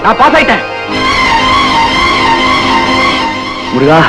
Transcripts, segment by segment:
நான் பாஸ் ஆயிட்டேன். முருகா,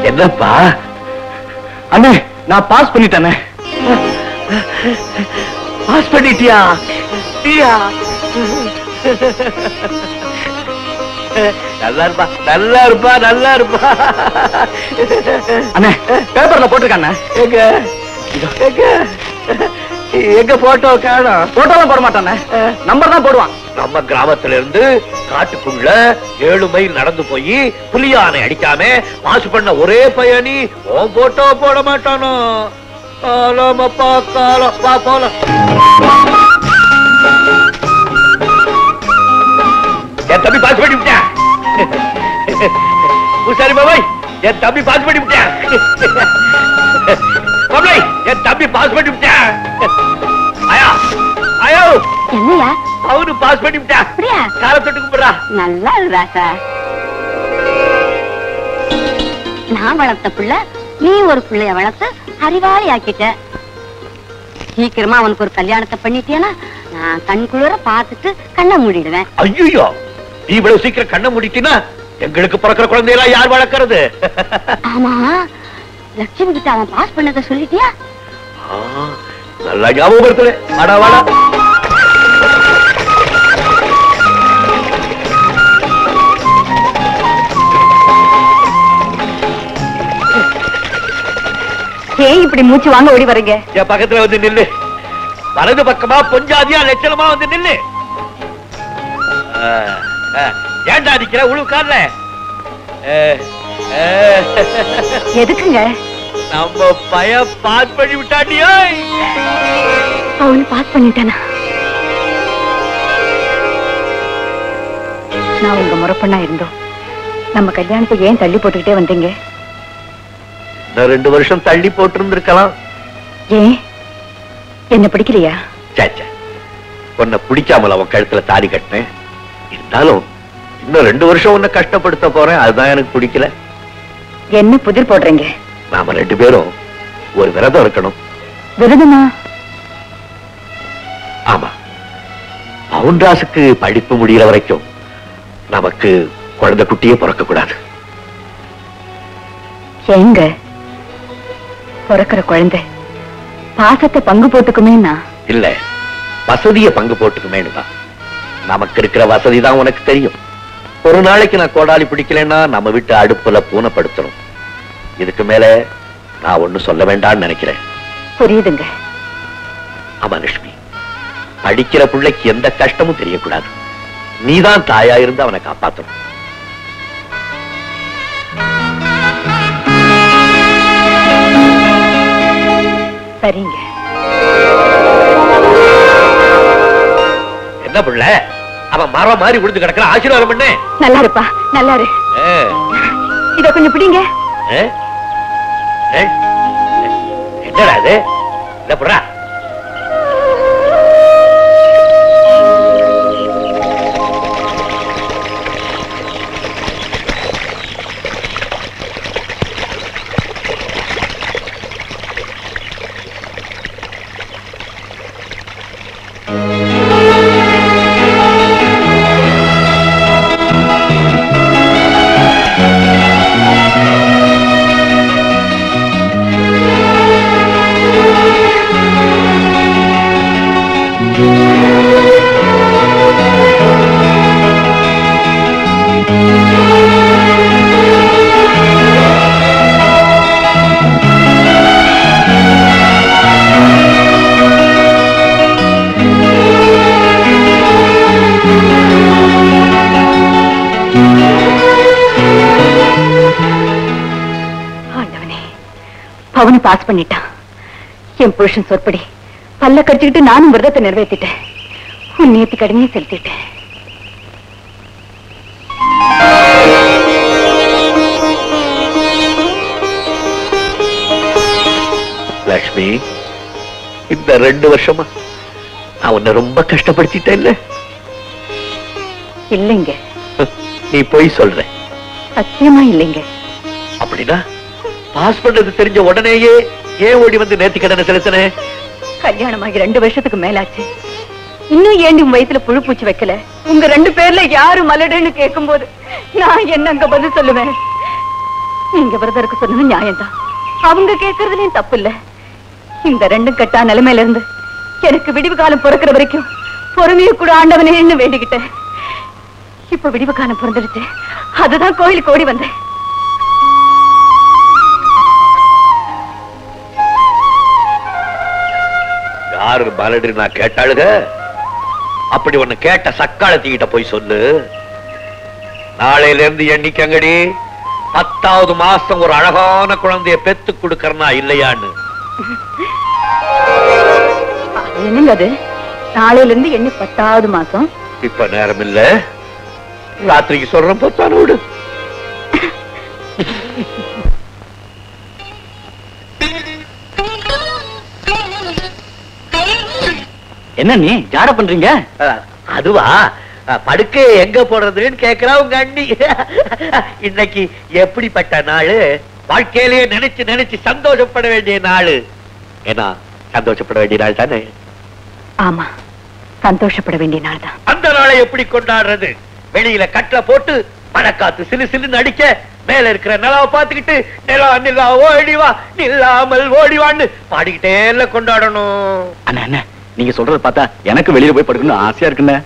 என்னப்பா? அண்ணே, நான் பாஸ் பண்ணிட்டேனே. பாஸ் பண்ணிட்டியா? நல்லா இருப்பா, நல்லா இருப்பா, நல்லா இருப்பா. அண்ணே, பேப்பர்ல போட்டிருக்கானே. எங்க போட்டோ காணோம். போட்டோலாம் போட மாட்டானே, நம்பர் தான் போடுவான். நம்ம கிராமத்துல இருந்து காட்டுக்குள்ள 7 மைல் நடந்து போய் புலியானை அடிக்காம மாசு பண்ண ஒரே பையனி உன் போட்டோ போட மாட்டானோ? காலமப்பா காலம், வா போலாம். என் தம்பி பாஸ் பண்ணி விட்டேன். பூசாரி பாபாய், என் தம்பி பாஸ் பண்ணி விட்டேன். பாபாய், என் தம்பி பாஸ் பண்ணி விட்டேன். ஆயா ஆயோ, என்னையா அவனு பாஸ் பண்ணி விட்டா. காலத்தொட்டு கும்பிடுறா. நல்லா ராசா, நான் வளர்த்த புள்ள நீ ஒரு பிள்ளைய வளர்த்து அறிவாளி ஆக்கிட்ட. சீக்கிரமா அவனுக்கு ஒரு கல்யாணத்தை பண்ணிட்டேனா நான் கண் குளிர பார்த்துட்டு கண்ணை மூடிடுவேன். ஐயோ, நீ இவ்வளவு சீக்கிரம் கண்ணை மூடிட்டினா எங்களுக்கு பிறக்கிற குழந்தையெல்லாம் யார் வளர்க்கறது? ஆமா, லட்சுமி கிட்ட அவன் பாஸ் பண்ணதை சொல்லிட்டியா? நல்லா ஞாபகம் இருக்குதே. வாடா வாடா. ஏன் இப்படி மூச்சு வாங்க ஓடி வரீங்க? என் பக்கத்துல வந்து நில்லு. வலது பக்கமா பொஞ்சாதியா லட்சணமா வந்து நில்லு. ஏண்டா நிக்கிற உழுக்காரல? எதுக்குங்க? நம்ம பய பாஸ் பண்ணி விட்டாண்டியோ. அவனு பாஸ் பண்ணிட்டானா? நான் உங்க முறப்பண்ணா இருந்தோம். நம்ம கல்யாணத்தை ஏன் தள்ளி போட்டுக்கிட்டே வந்தீங்க? 2 வருஷம் தள்ளி போட்டு இருந்திருக்கலாம். ஏன், என்ன பிடிக்கலையா? சாச்சா, உன்னை பிடிக்காமல் அவன் கழுத்துல தாலி கட்டினேன். இருந்தாலும் இன்னும் 2 வருஷம் உன்னை கஷ்டப்படுத்த போறேன். அதுதான் எனக்கு பிடிக்கல. என்ன புதிர் போடுறீங்க? நாம 2 பேரும் ஒரு விரதம் இருக்கணும். விரதமா? ஆமா, பவுன்ராசுக்கு படிப்பு முடிகிற வரைக்கும் நமக்கு குழந்தை குட்டியே பிறக்க கூடாது. எங்க பிறக்கிற குழந்தை பாசத்தை பங்கு போட்டுக்குமேனா? இல்ல, வசதிய பங்கு போட்டுக்குமேனுதான். நமக்கு இருக்கிற வசதி தான் உனக்கு தெரியும். ஒரு நாளைக்கு நான் கோடாலி பிடிக்கலன்னா நம்ம வீட்டு அடுப்புல பூனைப்படுத்தணும். இதுக்கு மேல நான் ஒண்ணு சொல்ல வேண்டாம்னு நினைக்கிறேன். புரியுதுங்க. ஆமா லட்சுமி, படிக்கிற பிள்ளைக்கு எந்த கஷ்டமும் தெரியக்கூடாது. நீதான் தாயா இருந்து அவனை காப்பாற்றணும். சரிங்க. என்ன பிள்ளை, அவன் மரம் மாதிரி விழுந்து கிடக்கிற, ஆசீர்வாதம் பண்ணு. நல்லா இருப்பா, நல்லா இரு. இத கொஞ்சம் பிடிங்க. என்னடா இது? இல்ல புறா. எக்ஸாமையும் பாஸ் பண்ணிட்டான். என் புருஷன் சொற்படி பல்ல கடிச்சுக்கிட்டு நானும் விரதத்தை நிறைவேற்றிட்டேன். உன் நேர்த்தி கடமையை செலுத்திட்டேன். லட்சுமி, இந்த 2 வருஷமா நான் உன்னை ரொம்ப கஷ்டப்படுத்திட்டேன் இல்ல? இல்லைங்க. நீ போய் சொல்ற? சத்தியமா இல்லைங்க. அப்படின்னா பாஸ் பண்றது தெரிஞ்ச உடனேயே ஏன் ஓடி வந்து நேர்த்தி கடனை செலுத்தின? கல்யாணமாகி 2 வருஷத்துக்கு மேலாச்சு. இன்னும் ஏண்டி உன் வயசுல புழு பூச்சி வைக்கல? உங்க 2 பேர்ல யாரு மலடுன்னு கேட்கும் போது நான் என்னங்க பதில் சொல்லுவேன்? நீங்க விரதருக்கு சொன்னது நியாயம்தான். அவங்க கேட்கறதுலயும் தப்பு இல்ல. இந்த 2 கட்டா நிலைமையில இருந்து எனக்கு விடிவு காலம் பிறக்கிற வரைக்கும் பொறுமையை கூட ஆண்டவனேன்னு வேண்டிக்கிட்டேன். இப்ப விடிவு காலம் பிறந்துடுச்சு. அதுதான் கோயிலுக்கு ஓடி வந்தேன். யாரு மலடு நான் கேட்டாளுக? அப்படி ஒண்ணு கேட்ட சக்காலத்திக்கிட்ட போய் சொல்லு. நாளையில இருந்து எண்ணிக்கங்கடி 10வது மாசம் ஒரு அழகான குழந்தைய பெத்து கொடுக்கறனா இல்லையான்னு. என்னங்க அது? நாளையில இருந்து எண்ணி 10வது மாசம். இப்ப நேரம் இல்ல, ராத்திரிக்கு சொல்றேன். பொத்தான விடு. என்ன நீ ஜாட பண்றீங்க? அதுவா, படுக்கை எங்க போடுறதுன்னு கேக்குறா உங்க அண்ணி. இன்னைக்கு எப்படிப்பட்ட நாளு? வாழ்க்கையிலேயே நினைச்சு நினைச்சு சந்தோஷப்பட வேண்டிய நாளு. ஏன்னா சந்தோஷப்பட வேண்டிய நாள் தானே? ஆமா, சந்தோஷப்பட வேண்டிய நாள் தான். அந்த நாளை எப்படி கொண்டாடுறது? வெளியில கட்டல போட்டு மழைக்காத்து சிலு சிலுன்னு அடிக்க, மேல இருக்கிற நிலாவை பார்த்துக்கிட்டு நிலா நிலா ஓடிவா நில்லாமல் ஓடிவான்னு பாடிக்கிட்டே இல்ல கொண்டாடணும். அண்ணா அண்ணா, நீங்க சொல்றத பார்த்தா எனக்கு வெளியில போய் படுக்கணும்னு ஆசையா இருக்குண்ணே.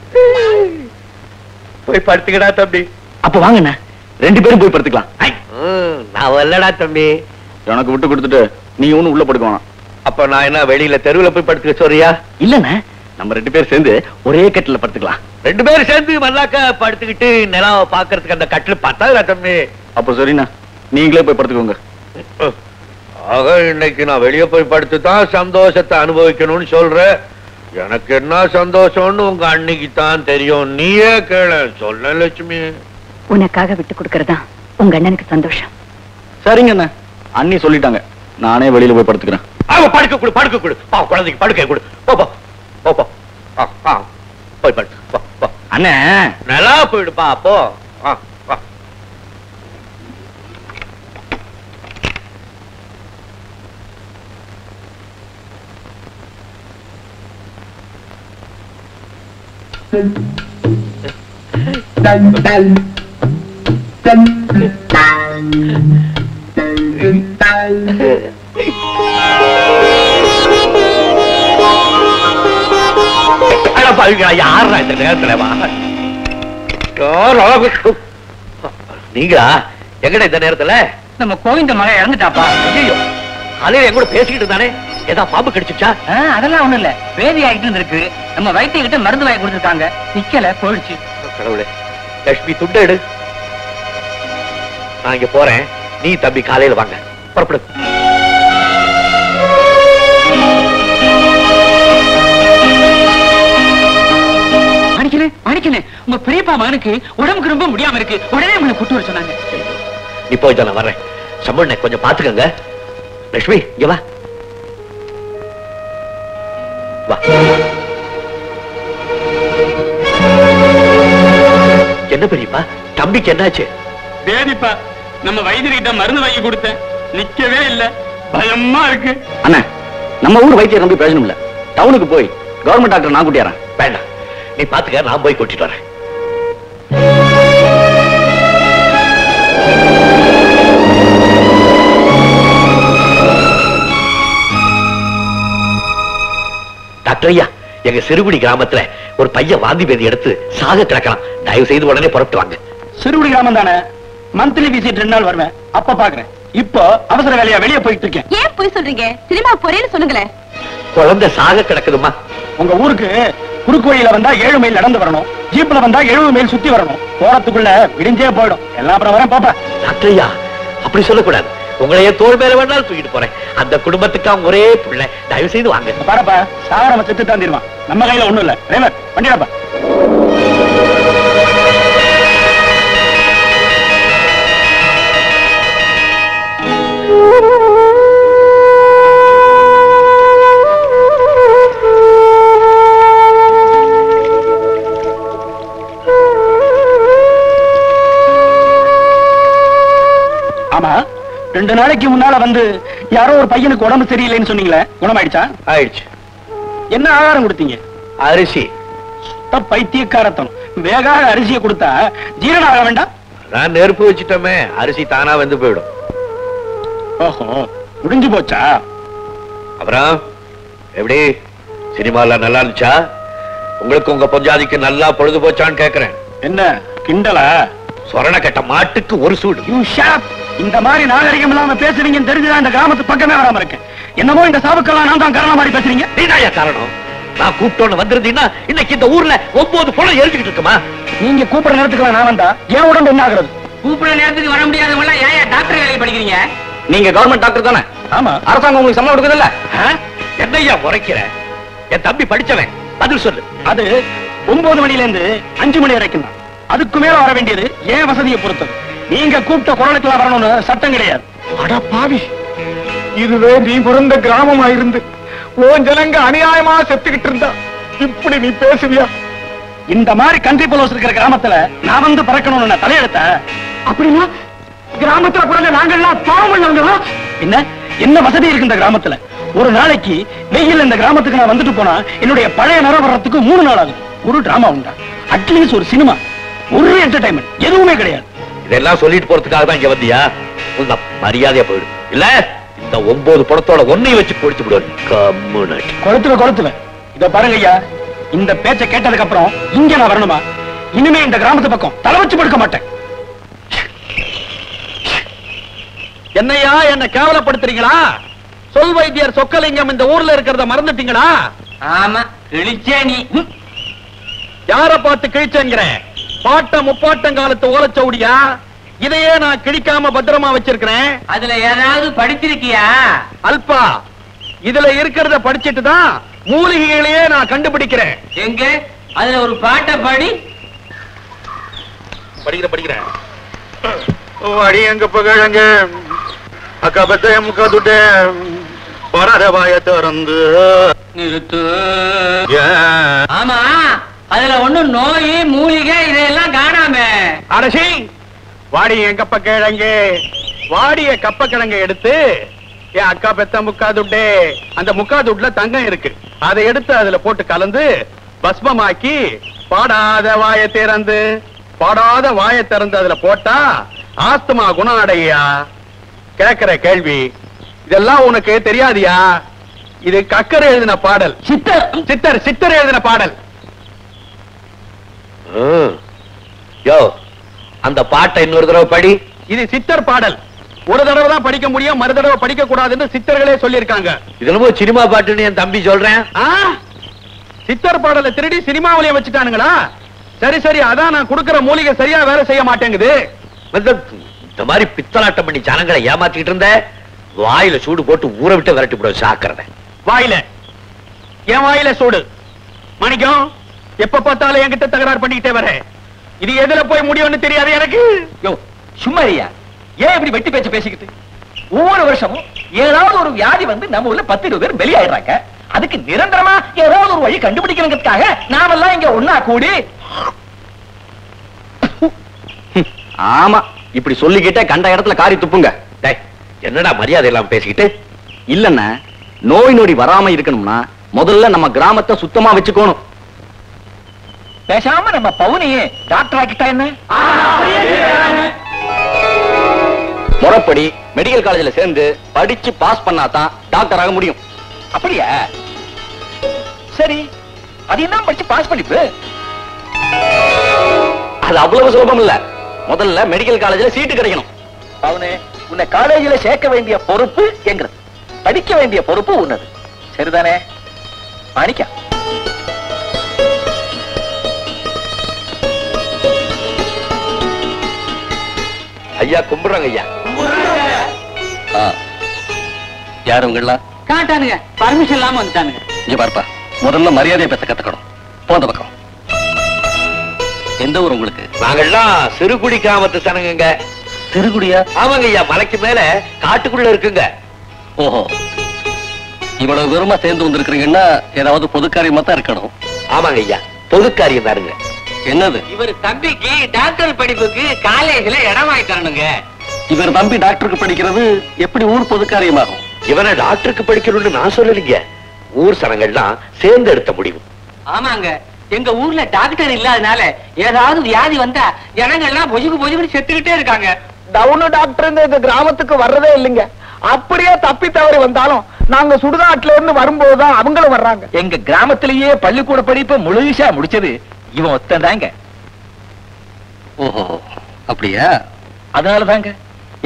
போய் படுத்துக்கடா தம்பி. அப்ப வாங்கண்ணா, 2 பேரும் போய் படுத்துக்கலாம். நான் வரலடா தம்பி. எனக்கு விட்டு கொடுத்துட்டு நீ ஒண்ணு உள்ள படுக்க வேணாம். அப்ப நான் என்ன வெளியில தெருவுல போய் படுத்துக்க சொல்றியா? இல்லண்ணா, நம்ம 2 பேர் சேர்ந்து ஒரே கட்டில படுத்துக்கலாம். 2 பேரும் சேர்ந்து மல்லாக்க படுத்துக்கிட்டு நிலாவை பாக்குறதுக்கு அந்த கட்டில் பார்த்தா தம்பி. அப்ப சரிண்ணா, நீங்களே போய் படுத்துக்கோங்க. ஆக இன்னைக்கு நான் வெளியே போய் படுத்து தான் சந்தோஷத்தை அனுபவிக்கணும்னு சொல்ற. எனக்கு என்ன சந்தோஷம்னு உங்க அன்னைக்கு தான் தெரியும். நீயே கேள சொல்ல லட்சுமி. உனக்காக விட்டு கொடுக்கறதா உங்க அண்ணனுக்கு சந்தோஷம். சரிங்க அண்ணா, அண்ணி சொல்லிட்டாங்க, நானே வெளியில போய் படுத்துக்கிறேன். படுக்க கொடு, படுக்க கொடு. குழந்தைக்கு படுக்கை கொடு. போ போய் படுத்து. அண்ணா நல்லா போயிடுப்பா. அப்போ யாரா இந்த நேரத்துல? நீங்களா? எங்கடா இந்த நேரத்துல? நம்ம கோவிந்த மகன் இறந்துட்டாப்பா. ஐயோ, காலையில என் கூட பேசிக்கிட்டு இருந்தானே, ஏதா பாம்பு கடிச்சுச்சா? அதெல்லாம் ஒண்ணு இல்ல, வேதி ஆகிட்டு இருக்கு. நம்ம வைத்தியகிட்ட மருந்து வாங்கி கொடுத்துருக்காங்க, நிக்கல, போயிடுச்சு. கடவுளே, லட்சுமி துண்டை எடு. நான் இங்க போறேன், நீ தம்பி காலையில வாங்க. புறப்படு. உங்க பெரியப்பா மகனுக்கு உடம்புக்கு ரொம்ப முடியாம இருக்கு, உடனே உங்களை கூட்டு வர சொன்னாங்க. நீ போய் நான் வர்றேன். சம்பளனை கொஞ்சம் பாத்துக்கங்க. லட்சுமி இங்க வா. வா. என்ன பெரியப்பா, தம்பிக்கு என்னாச்சு? வேதிப்பா, நம்ம வைத்தியர்கிட்ட மருந்து வாங்கி கொடுத்தேன், நிக்கவே இல்ல, பயமா இருக்கு. அண்ணா, நம்ம ஊர் வைத்தியர் நம்பி பிரயோஜனம் இல்ல. டவுனுக்கு போய் கவர்மெண்ட் டாக்டர் நான் கூட்டியாரன். வேண்டாம், நீ பாத்துக்க, நான் போய் கூட்டிட்டு வரேன். டாக்டர் ஐயா, எங்க சிறுகுடி கிராமத்துல ஒரு பையன் வாந்தி பேதி எடுத்து சாக கிடக்கலாம். தயவு செய்து உடனே புறப்பட்டு வாங்க. சிறுகுடி கிராமம் தானே, மந்த்லி விசிட் 2 நாள் வருவேன், அப்ப பாக்குறேன். இப்போ அவசர வேலையா வெளியே போயிட்டு இருக்கேன். ஏன் போய் சொல்றீங்க? சினிமா போறேன்னு சொல்லுங்களேன். குழந்தை சாக கிடக்குதுமா. உங்க ஊருக்கு குறுக்கு வழியில வந்தா 7 மைல் நடந்து வரணும், ஜீப்ல வந்தா 70 மைல் சுத்தி வரணும். போறதுக்குள்ள விடிஞ்சே போயிடும். எல்லாம் அப்புறம் வரேன் பாப்பா. டாக்டர் ஐயா, அப்படி சொல்லக்கூடாது. உங்களையே தோள் மேல வேணாலும் தூக்கிட்டு போறேன். அந்த குடும்பத்துக்கு அவங்க ஒரே பிள்ளை. தயவு செய்து வாங்க. பாருப்பா, சாகரம செத்து தாண்டிடுவான். நம்ம கையில ஒண்ணும் இல்ல. டிரைவர் வண்டியாப்பா. ஆமா, 2 நாளைக்கு முன்னால வந்து யாரோ ஒரு பையனுக்கு உடம்பு சரியில்லைன்னு சொன்னீங்களே, குணமாயிடுச்சா? ஆயிடுச்சு. என்ன ஆகாரம் கொடுத்தீங்க? அரிசி. பைத்தியக்காரத்தனம். வேகாத அரிசியை கொடுத்தா ஜீரணம் ஆக வேண்டாம்? நான் நெருப்பு வச்சுட்டோமே, அரிசி தானா வந்து போயிடும். ஓஹோ, முடிஞ்சு போச்சா? அப்புறம் எப்படி சினிமால நல்லா இருந்துச்சா? உங்களுக்கு உங்க பொஞ்சாதிக்கு நல்லா பொழுது போச்சான்னு கேக்குறேன். என்ன கிண்டலா? சொரண கட்ட மாட்டுக்கு ஒரு சூடு. இந்த மாதிரி நாகரிகம் இல்லாம பேசுறீங்கன்னு தெரிஞ்சுதான் இந்த கிராமத்து பக்கமே வராம இருக்கேன். என்னமோ இந்த சாவுக்கெல்லாம் நான் தான் காரணம் மாதிரி பேசுறீங்க. நீதாயா காரணம்? நான் கூப்பிட்டோன்னு வந்திருந்தீங்கன்னா இன்னைக்கு இந்த ஊர்ல 9 பணம் எரிஞ்சுக்கிட்டு இருக்குமா? நீங்க கூப்பிட நேரத்துக்கு நான் வந்தா என் உடம்பு என்ன ஆகுறது? கூப்பிட நேரத்துக்கு வர முடியாதவங்க ஏன் டாக்டர் வேலைக்கு படிக்கிறீங்க? நீங்க கவர்மெண்ட் டாக்டர் தானே? ஆமா. அரசாங்கம் உங்களுக்கு சம்பளம் கொடுக்குது இல்ல? என்னையா முறைக்கிற? என் தம்பி படிச்சவன், பதில் சொல்லு. அது 9 மணில இருந்து 5 மணி வரைக்கும் தான். அதுக்கு மேல வர வேண்டியது ஏன் வசதியை பொறுத்தது. நீங்க கூப்பிட்ட குரலுக்குலாம் வரணும்னு சட்டம் கிடையாது. அட பாவி, இதுவே நீ பிறந்த கிராமமா இருந்து உன் ஜனங்க அநியாயமா செத்துக்கிட்டு இருந்தா இப்படி நீ பேசுவியா? இந்த மாதிரி கண்ட்ரி போலோஸ் இருக்கிற கிராமத்துல நான் வந்து பறக்கணும்னு தலையெடுத்த. அப்படின்னா கிராமத்துல பிறந்த நாங்கள்லாம் பாவம் பண்ணவங்களா? என்ன வசதி இருக்கு இந்த கிராமத்துல? ஒரு நாளைக்கு வெயில் இந்த கிராமத்துக்கு நான் வந்துட்டு போனா என்னுடைய பழைய நிறம் வர்றதுக்கு 3 நாள் ஆகுது. ஒரு டிராமா உண்டா? அட்லீஸ்ட் ஒரு சினிமா, ஒரு என்டர்டைன்மெண்ட் எதுவுமே கிடையாது. இதெல்லாம் சொல்லிட்டு போறதுக்காக தான் இங்க வந்தியா? உங்க மரியாதையா போயிடு. இல்ல இந்த 9 படத்தோட ஒன்னையும் வச்சு பொடிச்சு விடுவாரு. கொளுத்துல இத பாருங்க ஐயா, இந்த பேச்ச கேட்டதுக்கு அப்புறம் இங்க நான் வரணுமா? இனிமே இந்த கிராமத்து பக்கம் தலை வச்சு படுக்க மாட்டேன். என்னையா என்ன கேவலப்படுத்துறீங்களா? சொல் வைத்தியர் சொக்கலிங்கம் இந்த ஊர்ல இருக்கிறத மறந்துட்டீங்களா? ஆமா, கிழிச்சே நீ. யார பார்த்து கிழிச்சேங்கிற? பாட்ட முப்பாட்டம் காலத்து ஓலச்சவுடியா? இதையே நான் கிழிக்காம பத்திரமா வச்சிருக்கிறேன். அதுல ஏதாவது படிச்சிருக்கியா? அல்பா, இதுல இருக்கிறத படிச்சிட்டு தான் மூலிகைகளையே நான் கண்டுபிடிக்கிறேன். எங்க அதுல ஒரு பாட்டை பாடி. படிக்கிறேன். அடி எங்க பகழங்க அக்கா பத்த முக்கா துட்டே பரவாய திறந்து நிறுத்து. ஆமா, அதுல ஒண்ணு நோய் மூலிகை இதெல்லாம் காணாம. அரசி, வாடி என் கப்ப கிழங்கு, வாடிய கப்ப கிழங்க எடுத்து என் அக்கா பெத்த முக்காதுட்டே, அந்த முக்காதுட்ல தங்கம் இருக்கு, அதை எடுத்து அதுல போட்டு கலந்து பஸ்மமாக்கி பாடாத வாயை திறந்து அதுல போட்டா ஆஸ்துமா குணம் அடையா. கேட்கிற கேள்வி இதெல்லாம் உனக்கு தெரியாதியா? இது கக்கர் எழுதின பாடல். சித்தர் எழுதின பாடல். யோ, அந்த பாட்டை இன்னொரு தடவை படி. இது சித்தர் பாடல். ஒரு தடவை தான் படிக்க முடியும், மறு தடவை படிக்க கூடாதுன்னு சித்தர்களே சொல்லியிருக்காங்க. இதுல சினிமா பாட்டுன்னு என் தம்பி சொல்றேன். சித்தர் பாடலை திருடி சினிமாவிலேயே வச்சுட்டானுங்களா? சரி, அதான் நான் கொடுக்கிற மூலிகை சரியா வேலை செய்ய மாட்டேங்குது. இந்த மாதிரி பித்தலாட்டம் பண்ணி ஜனங்களை ஏமாத்திட்டு இருந்த வாயில சூடு போட்டு ஊற விட்டு விரட்டி விட சாக்கிறத. என் வாயில சூடு மணிக்கம் எப்ப பார்த்தாலும் என்கிட்ட தகராறு பண்ணிக்கிட்டே வர. இது எதுல போய் முடியும்னு தெரியாது எனக்கு. சும்மாரியா, ஏன் இப்படி வெட்டி பேச்சு பேசிக்கிட்டு? ஒவ்வொரு வருஷமும் ஏதாவது ஒரு வியாதி வந்து நம்ம ஊர்ல 10-20 பேர் வெளியாயிடுறாங்க. அதுக்கு நிரந்தரமா ஏதாவது ஒரு வழி கண்டுபிடிக்கிறதுக்காக நாமெல்லாம் இங்க ஒன்னா கூடி. ஆமா, இப்படி சொல்லிக்கிட்டே கண்ட இடத்துல காரி துப்புங்க. என்னடா மரியாதை எல்லாம் பேசிக்கிட்டு? இல்லன்னா நோய் நொடி வராம இருக்கணும்னா முதல்ல நம்ம கிராமத்தை சுத்தமா வச்சுக்கணும். பேசாம நம்ம பவுனியே டாக்டர் ஆக்கிட்டா என்ன? முறைப்படி மெடிக்கல் காலேஜ்ல சேர்ந்து படிச்சு பாஸ் பண்ணாதான் டாக்டர் ஆக முடியும். அப்படியா? சரி, அது என்ன படிச்சு பாஸ் பண்ணிப்பு? அது அவ்வளவு சுலபம் இல்ல. முதல்ல மெடிக்கல் காலேஜ்ல சீட்டு கிடைக்கணும். அவனே, உன்னை காலேஜில் சேர்க்க வேண்டிய பொறுப்பு எங்கிறது, படிக்க வேண்டிய பொறுப்பு உன்னது. சரிதானே மாணிக்கா? ஐயா கும்பிடுறாங்க. ஐயா யாரு உங்களா காட்டானுங்க பர்மிஷன் இல்லாம வந்துட்டானுங்க. இங்க பார்ப்பா, முதல்ல மரியாதையை பேச கத்துக்கணும். போந்த பக்கம். எந்த ஊர் உங்களுக்கு? நாங்கெல்லாம் சிறுகுடி கிராமத்து சனங்க. சிறுகுடியா? ஆமாங்க ஐயா, மலைக்கு மேல காட்டுக்குள்ள இருக்குங்க. ஓஹோ, இவ்வளவு வெறுமா சேர்ந்து வந்திருக்கிறீங்கன்னா ஏதாவது பொது காரியமா தான் இருக்கணும். ஆமாங்க ஐயா, பொது காரியம் தாருங்க. என்னது? இவர் தம்பிக்கு டாக்டர் படிப்புக்கு காலேஜ்ல இடம் வாங்கி தரணுங்க. இவர் தம்பி டாக்டருக்கு படிக்கிறது எப்படி ஊர் பொது காரியமாகும்? இவனை டாக்டருக்கு படிக்கணும்னு நான் சொல்லலைங்க, ஊர் சனங்கள்லாம் சேர்ந்து எடுத்த முடிவு. ஆமாங்க, எங்க ஊர்ல டாக்டர் இல்லாதனால ஏதாவது வியாதி வந்தா ஜனங்கள்லாம் பொசுக்கு செத்துக்கிட்டே இருக்காங்க. டவுனு டாக்டர் இந்த கிராமத்துக்கு வர்றதே இல்லைங்க. அப்படியே தப்பி தவறி வந்தாலும் நாங்க சுடுகாட்டுல இருந்து வரும்போதுதான் அவங்களும் வர்றாங்க. எங்க கிராமத்திலேயே பள்ளிக்கூட படிப்பு முழுசா முடிச்சது இவன் ஒத்தன் தாங்க. ஓஹோ, அப்படியா? அதனாலதாங்க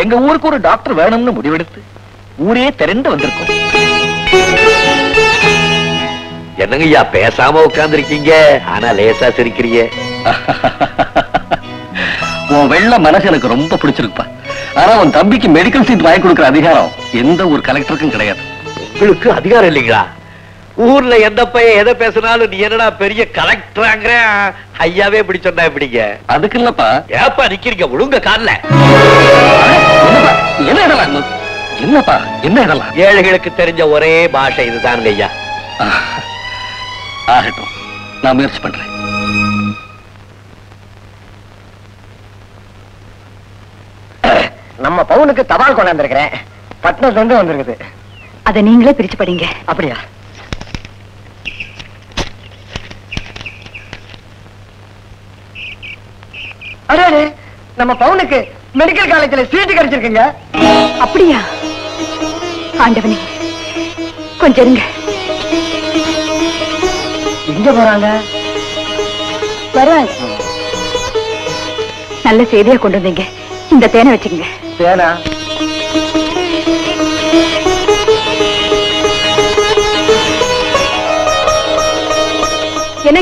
எங்க ஊருக்கு ஒரு டாக்டர் வேணும்னு முடிவெடுத்து ஊரே திரண்டு வந்திருக்கோம். என்னங்க ஐயா பேசாம உட்கார்ந்துருக்கீங்க, ஆனா லேசா சிரிக்கிறீங்க. உன் வெள்ள மனசு எனக்கு ரொம்ப பிடிச்சிருக்குப்பா. ஆனா உன் தம்பிக்கு மெடிக்கல் சீட் வாங்கி கொடுக்கிற அதிகாரம் எந்த ஒரு கலெக்டருக்கும் கிடையாது. உங்களுக்கு அதிகாரம் இல்லைங்களா? ஊர்ல எந்த பையன் எதை பேசினாலும் நீ என்னடா பெரிய கலெக்டராங்கிற ஐயாவே இப்படி சொன்னா எப்படிங்க? அதுக்கு இல்லப்பா. ஏப்பா நிக்கிறீங்க, ஒழுங்க கால்ல. என்ன இடலாம்? என்னப்பா என்ன இடலாம்? ஏழைகளுக்கு தெரிஞ்ச ஒரே பாஷை இதுதானுங்க ஐயா. ஆகட்டும், நான் முயற்சி பண்றேன். நம்ம பவுனுக்கு தபால் கொண்டாந்துருக்கிறேன். பட்னத்துல இருந்து வந்திருக்குது. அதை நீங்களே பிரிச்சு படிங்க. அப்படியா? அடே, நம்ம பவுனுக்கு மெடிக்கல் காலேஜ்ல சீட்டு கிடைச்சிருக்குங்க. அப்படியா? ஆண்டவனே, கொஞ்சம் இருங்க. எங்க போறாங்க? வருவாங்க. நல்ல செய்தியா கொண்டு வந்தீங்க. இந்த தேனை வச்சுக்கங்க. தேனா?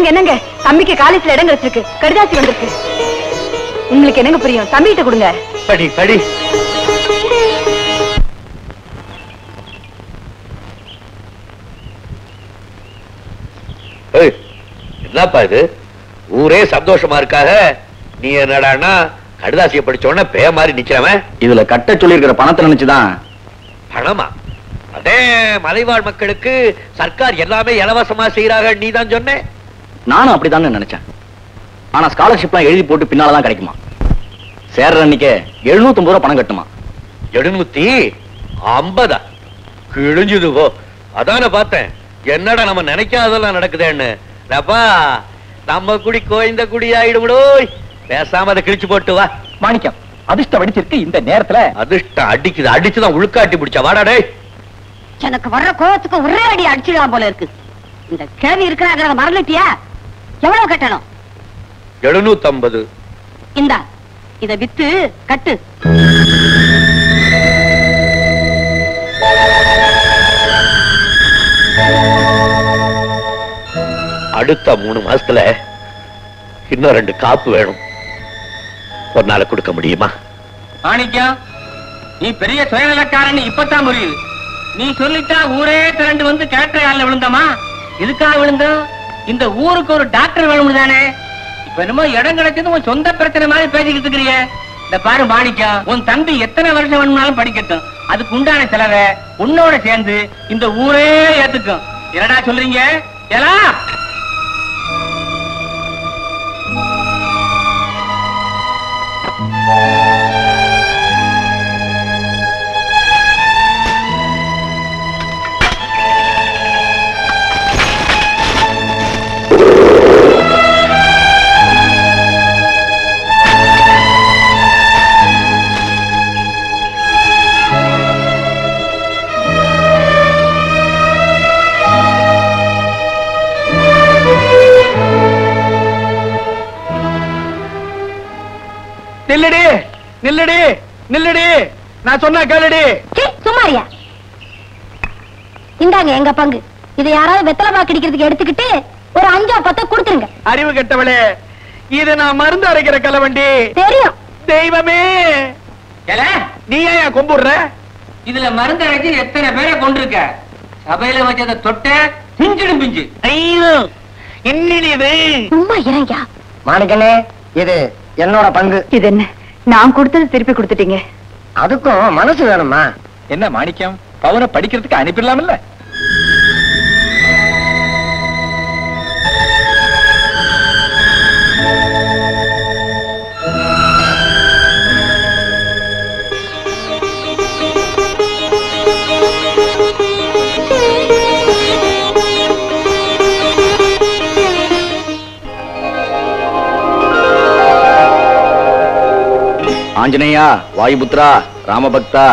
என்னங்க தம்பிக்கு காலேஜ்ல இடம் கிடைச்சிருக்கு, கடிதாசி வந்திருக்கு. உங்களுக்கு என்னங்க புரியும்? தம்பிகிட்ட கொடுங்க. படி படி. என்னப்பா இது? ஊரே சந்தோஷமா இருக்காக, நீ என்னடான்னா கடிதாசிய படிச்ச உடனே பே மாதிரி நிக்கிறவன். இதுல கட்ட சொல்லி இருக்கிற பணத்தை நினைச்சுதான். பணமா? அதே மலைவாழ் மக்களுக்கு சர்க்கார் எல்லாமே இலவசமா செய்யறாங்க நீ தான் சொன்ன. நானும் அப்படிதான் நினைச்சேன். ஆனா ஸ்காலர்ஷிப்லாம் எழுதி போட்டு பின்னாலதான் கிடைக்குமா? சேர்ற அன்னைக்கு 750 ரூபாய் பணம் கட்டுமா? 750? கிழிஞ்சுது போ. அதான பார்த்தேன், என்னடா நம்ம நினைக்காதெல்லாம் நடக்குதேன்னு. நம்ம குடி கோயந்த குடி ஆயிடுவிடோ. பேசாம அதை கிழிச்சு போட்டு வா. மாணிக்கம், அதிர்ஷ்டம் வெடிச்சிருக்கு இந்த நேரத்துல. அதிர்ஷ்டம் அடிக்குது, அடிச்சுதான் உள்காட்டி பிடிச்சா. வாடாடே. எனக்கு வர்ற கோவத்துக்கு ஒரே அடி அடிச்சிடலாம் போல இருக்கு. இந்த கேள்வி இருக்கிறாங்க, மறந்துட்டியா? எவ்வளவு கட்டணும்? 750. இந்தா, இத வித்து கட்டு. அடுத்த 3 மாசத்துல இன்னும் 2 காப்பு வேணும். ஒன்னால கொடுக்க முடியுமா? மாணிக்கம், நீ பெரிய சுயநலக்காரன் இப்பதான் புரியுது. நீ சொல்லிட்டா ஊரே திரண்டு வந்து கேட்ட காலில் விழுந்தமா? இதுக்காக விழுந்தோம்? இந்த ஊருக்கு ஒரு டாக்டர் வேணும் தானே. இப்ப என்னமோ இடம் கிடைச்சது உன் சொந்த பிரச்சனை மாதிரி பேசிக்கிட்டு இருக்கிறீங்க. இந்த பாரு மாணிக்கம், உன் தம்பி எத்தனை வருஷம் வேணும்னாலும் படிக்கட்டும். அதுக்கு உண்டான செலவை உன்னோட சேர்ந்து இந்த ஊரே ஏத்துக்கும். என்னடா சொல்றீங்க? எல்லாம் நில்லடி நில்லடி நில்லடி, நான் சொன்னா கேளுடி. சும்மாரியா? இந்தாங்க எங்க பங்கு. இதை யாராவது வெத்தலை பாக்கு அடிக்கிறதுக்கு எடுத்துக்கிட்டு ஒரு 5-10 கொடுத்துருங்க. அறிவு கெட்டவளே, இது நான் மருந்து அரைக்கிற கலவண்டி. தெரியும். தெய்வமே, நீ ஏன் கும்பிடுற? இதுல மருந்து அழைச்சி எத்தனை பேரை கொண்டிருக்க. சபையில வச்சதை தொட்ட பிஞ்சிடும் பிஞ்சு. ஐயோ என்னது இது? சும்மா இறங்கா. மாணிக்கண்ணே, இது என்னோட பங்கு. இது என்ன, நான் கொடுத்தது திருப்பி கொடுத்துட்டீங்க. அதுக்கும் மனசு வேணுமா? என்ன மாணிக்கம், பவனை படிக்கிறதுக்கு அனுப்பிடலாம்ல? ஆஞ்சநேயா, வாயுபுத்ரா, ராமபக்தா,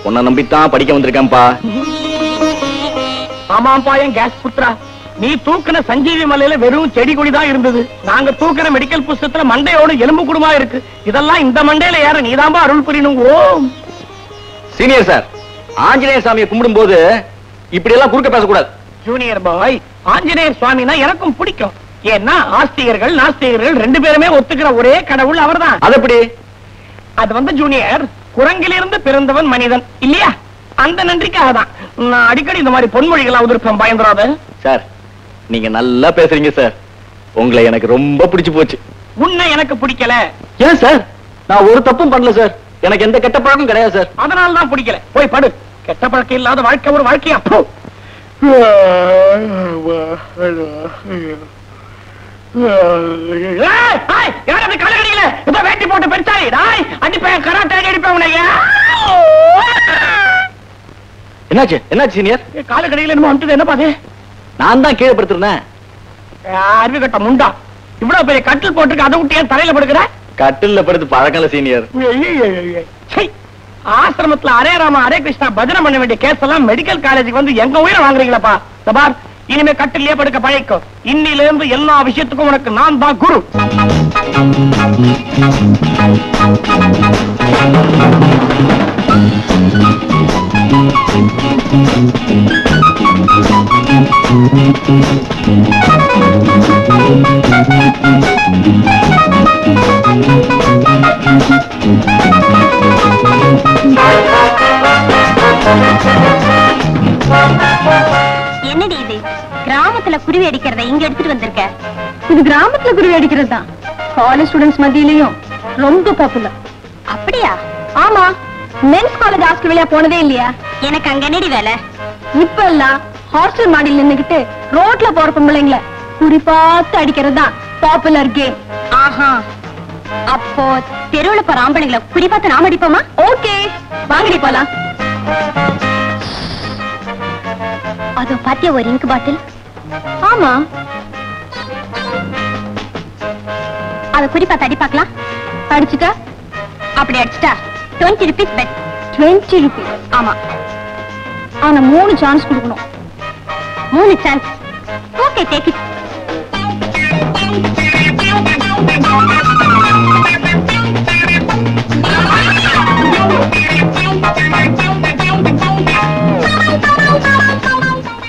உன்னை நம்பித்தான் படிக்க வந்திருக்கேன்ப்பா. ஆமாம்பா, என் கேஸ் புத்ரா, நீ தூக்கின சஞ்சீவி மலையில வெறும் செடி கொடி தான் இருந்தது. நாங்க தூக்கின மெடிக்கல் புஸ்தகத்துல மண்டையோட எலும்பு குடுமா இருக்கு. இதெல்லாம் இந்த மண்டையில ஏற நீதாம்பா அருள் புரியணும். ஓம் சீனியர் சார், ஆஞ்சநேய சாமியை கும்பிடும் போது இப்படி எல்லாம் குறுக்க பேசக்கூடாது. ஜூனியர் பாய், ஆஞ்சநேயர் சுவாமினா எனக்கும் பிடிக்கும். ஏன்னா ஆஸ்திகர்கள் நாஸ்திகர்கள் ரெண்டு பேருமே ஒத்துக்கிற ஒரே கடவுள் அவர்தான். அது எப்படி? அது வந்து ஜூனியர், குரங்கிலிருந்து பிறந்தவன் மனிதன் இல்லையா? அந்த நன்றிக்காக தான் நான் அடிக்கடி இந்த மாதிரி பொன்மொழிகள் உதிர்ப்பேன். பயந்துராத சார், நீங்க நல்லா பேசுறீங்க சார். உங்களை எனக்கு ரொம்ப பிடிச்சு போச்சு. உன்னை எனக்கு பிடிக்கல. ஏன் சார்? நான் ஒரு தப்பும் பண்ணல சார். எனக்கு எந்த கெட்ட பழக்கம் கிடையாது சார். அதனால தான் பிடிக்கல. போய் படு. கெட்ட பழக்கம் இல்லாத வாழ்க்கை ஒரு வாழ்க்கையா? வேட்டி போட்டு பெருசாய் அடிப்பேன், கராட்டே அடிப்பேன் உன்னைய. என்னாச்சு என்னாச்சு சீனியர்? கால கடையில என்னமோ அமுட்டுது, என்ன பாது? நான் தான் கீழே படுத்திருந்தேன். அறிவு கட்ட முண்டா, இவ்வளவு பெரிய கட்டில் போட்டுருக்கு, அதை விட்டு ஏன் தலையில படுக்கிற? கட்டில்ல படுத்து பழக்கல சீனியர். ஆசிரமத்துல அரே ராமா அரே கிருஷ்ணா பஜனை பண்ண வேண்டிய கேஸ் எல்லாம் மெடிக்கல் காலேஜுக்கு வந்து எங்க உயிரை வாங்குறீங்களப்பா. தபார், இனிமே கட்டிலே படுக்க பழக்கம். இன்னில இருந்து எல்லா விஷயத்துக்கும் உனக்கு நான் தான் குரு. என்னடி இது? கிராமத்துல குருவி அடிக்கிறத இங்க எடுத்துட்டு வந்திருக்க? இது கிராமத்துல குருவி அடிக்கிறது தான். காலேஜ் ஸ்டூடெண்ட்ஸ் மத்தியிலையும் ரொம்ப பாப்புலர். அப்படியா? ஆமா, மென்ஸ் காலேஜ் ஹாஸ்டல் வழியா போனதே இல்லையா? எனக்கு அங்க என்னடி வேலை? இப்ப எல்லாம் ஹாஸ்டல் மாடியில் நின்னுகிட்டு ரோட்ல போற பொம்பளைங்கள குறி பார்த்து அடிக்கிறது தான் பாப்புலர் கேம். ஆஹா, அப்போ தெருவுல போற ஆம்பளைங்களை குறி பார்த்து நாம அடிப்போமா? ஓகே, வாங்கடி போலாம். அதோ பாத்தியா ஒரு இங்க் பாட்டில்? ஆமா, அத குறி பார்த்து அடி பார்க்கலாம். அடிச்சுட்டா? அப்படி அடிச்சுட்டா 20 rupees bet. 20 rupees? ஆமா. ஆனா 3 சான்ஸ் கொடுக்கணும். 3 chance. Okay, take it.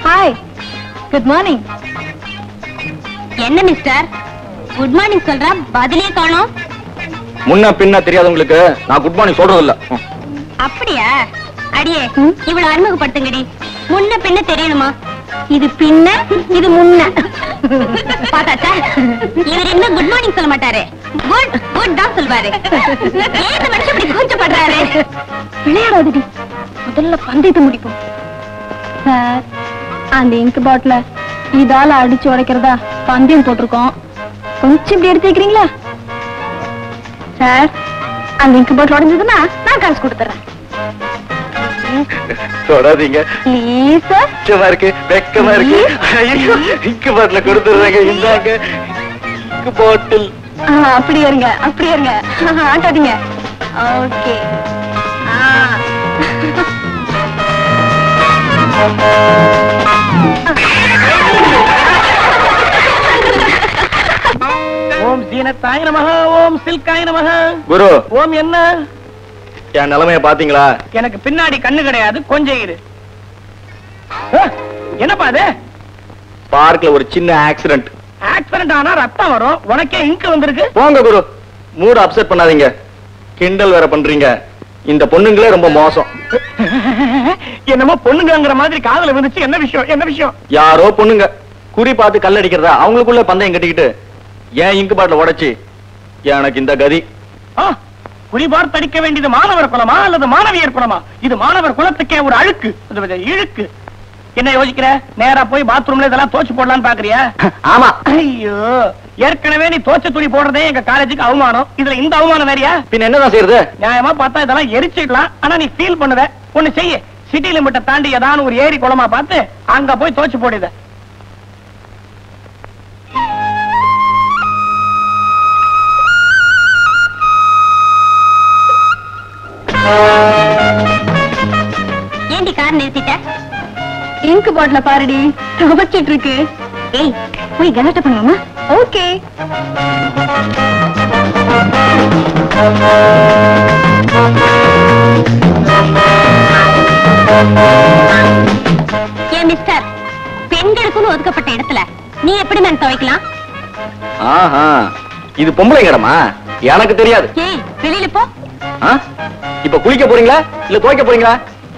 Hi, good morning. என்ன மிஸ்டர், குட் மார்னிங் சொல்றா, பதிலே காணோம். முன்ன பின்ன தெரியாதவங்களுக்கு நான் குட் மார்னிங் சொல்றது இல்ல. அப்படியா? அடியே, இவ்வளவு அறிமுகப்படுத்துங்கடி. முன்ன பின்ன தெரியணுமா? இது பின்ன, இது முன்ன. பாத்தாச்சா, இவர் என்ன குட் மார்னிங் சொல்ல மாட்டாரு, குட் குட் தான் சொல்வாரு. ஏன் இந்த மனுஷன் இப்படி கூச்சப்படுறாரு? விளையாடாதடி, முதல்ல பந்தயத்தை முடிப்போம். சார், அந்த இங்க் பாட்டில இதால அடிச்சு உடைக்கிறதா பந்தயம் போட்டிருக்கோம். கொஞ்சம் இப்படி எடுத்து வைக்கிறீங்களா? சார், அந்த இங்க் பாட்டில் உடைஞ்சதுன்னா நான் காசு கொடுத்துறேன். தொடாதீங்க, ப்ளீஸ் சார். வெக்கமா இருக்கு, வெக்கமா இருக்கு. ஐயோ, இங்க் பாட்டில கொடுத்துறாங்க. இந்தாங்க இங்க் பாட்டில். அப்படி இருங்க, அப்படி இருங்க, ஆட்டாதீங்க. ஓகே. ஓம் சீனத்தாய நமஹ, ஓம் சில்காய நமஹ. குரு, ஓம் என்ன? என் நிலைமைய பாத்தீங்களா? எனக்கு பின்னாடி கண்ணு கிடையாது, கொஞ்சம் இரு. என்னப்பா அது? பார்க்ல ஒரு சின்ன ஆக்சிடென்ட். ஆக்சிடென்ட் ஆனா ரத்தம் வரும், உனக்கே இங்க் வந்திருக்கு. போங்க குரு, மூட் அப்செட் பண்ணாதீங்க. கிண்டல் வேற பண்றீங்க. இந்த பொண்ணுங்களே ரொம்ப மோசம். என்னமோ பொண்ணுங்கிற மாதிரி காதல வந்துச்சு. என்ன விஷயம்? என்ன விஷயம்? யாரோ பொண்ணுங்க குறி பார்த்து கல்லடிக்கிறதா அவங்களுக்குள்ள பந்தயம் கட்டிக்கிட்டு ஏன் இங்கு பாட்டில உடைச்சு எனக்கு இந்த கதி. குறிபார் தடிக்க வேண்டியது மாணவர் குலமா அல்லது மாணவியர் குலமா? இது மாணவர் குலத்துக்கே ஒரு அழுக்கு, இழுக்கு. என்ன யோசிக்கிற? நேரா போய் பாத்ரூம்ல இதெல்லாம் தோச்சு போடலான்னு பாக்குறியா? ஆமா. ஐயோ, ஏற்கனவே நீ தோச்ச துணி போடுறதே எங்க காலேஜுக்கு அவமானம். இதுல இந்த அவமானம் வேறையா? பின்ன என்னதான் செய்யறது? நியாயமா பார்த்தா இதெல்லாம் எரிச்சிடலாம். ஆனா நீ ஃபீல் பண்ணுவ. ஒண்ணு செய்ய, சிட்டி லிமிட்ட தாண்டி ஏதாவது ஒரு ஏரி குளமா பார்த்து அங்க போய் தோச்சு போடுத. ஏண்டி கார் நிறுத்திட்ட? இங்கு பாட்டில பாருடி, துவைச்சிட்டு இருக்கு. ஏய், போய் கலாட்ட பண்ணுவாமா? ஓகே. ஏன் மிஸ்டர், பெண்களுக்குன்னு ஒதுக்கப்பட்ட இடத்துல நீ எப்படி மேன் துவைக்கலாம்? ஆஹா, இது பொம்பளை இடமா? எனக்கு தெரியாது. ஏய், வெளியில போ. இப்ப குளிக்க போறீங்களா இல்ல துவைக்க போறீங்களா?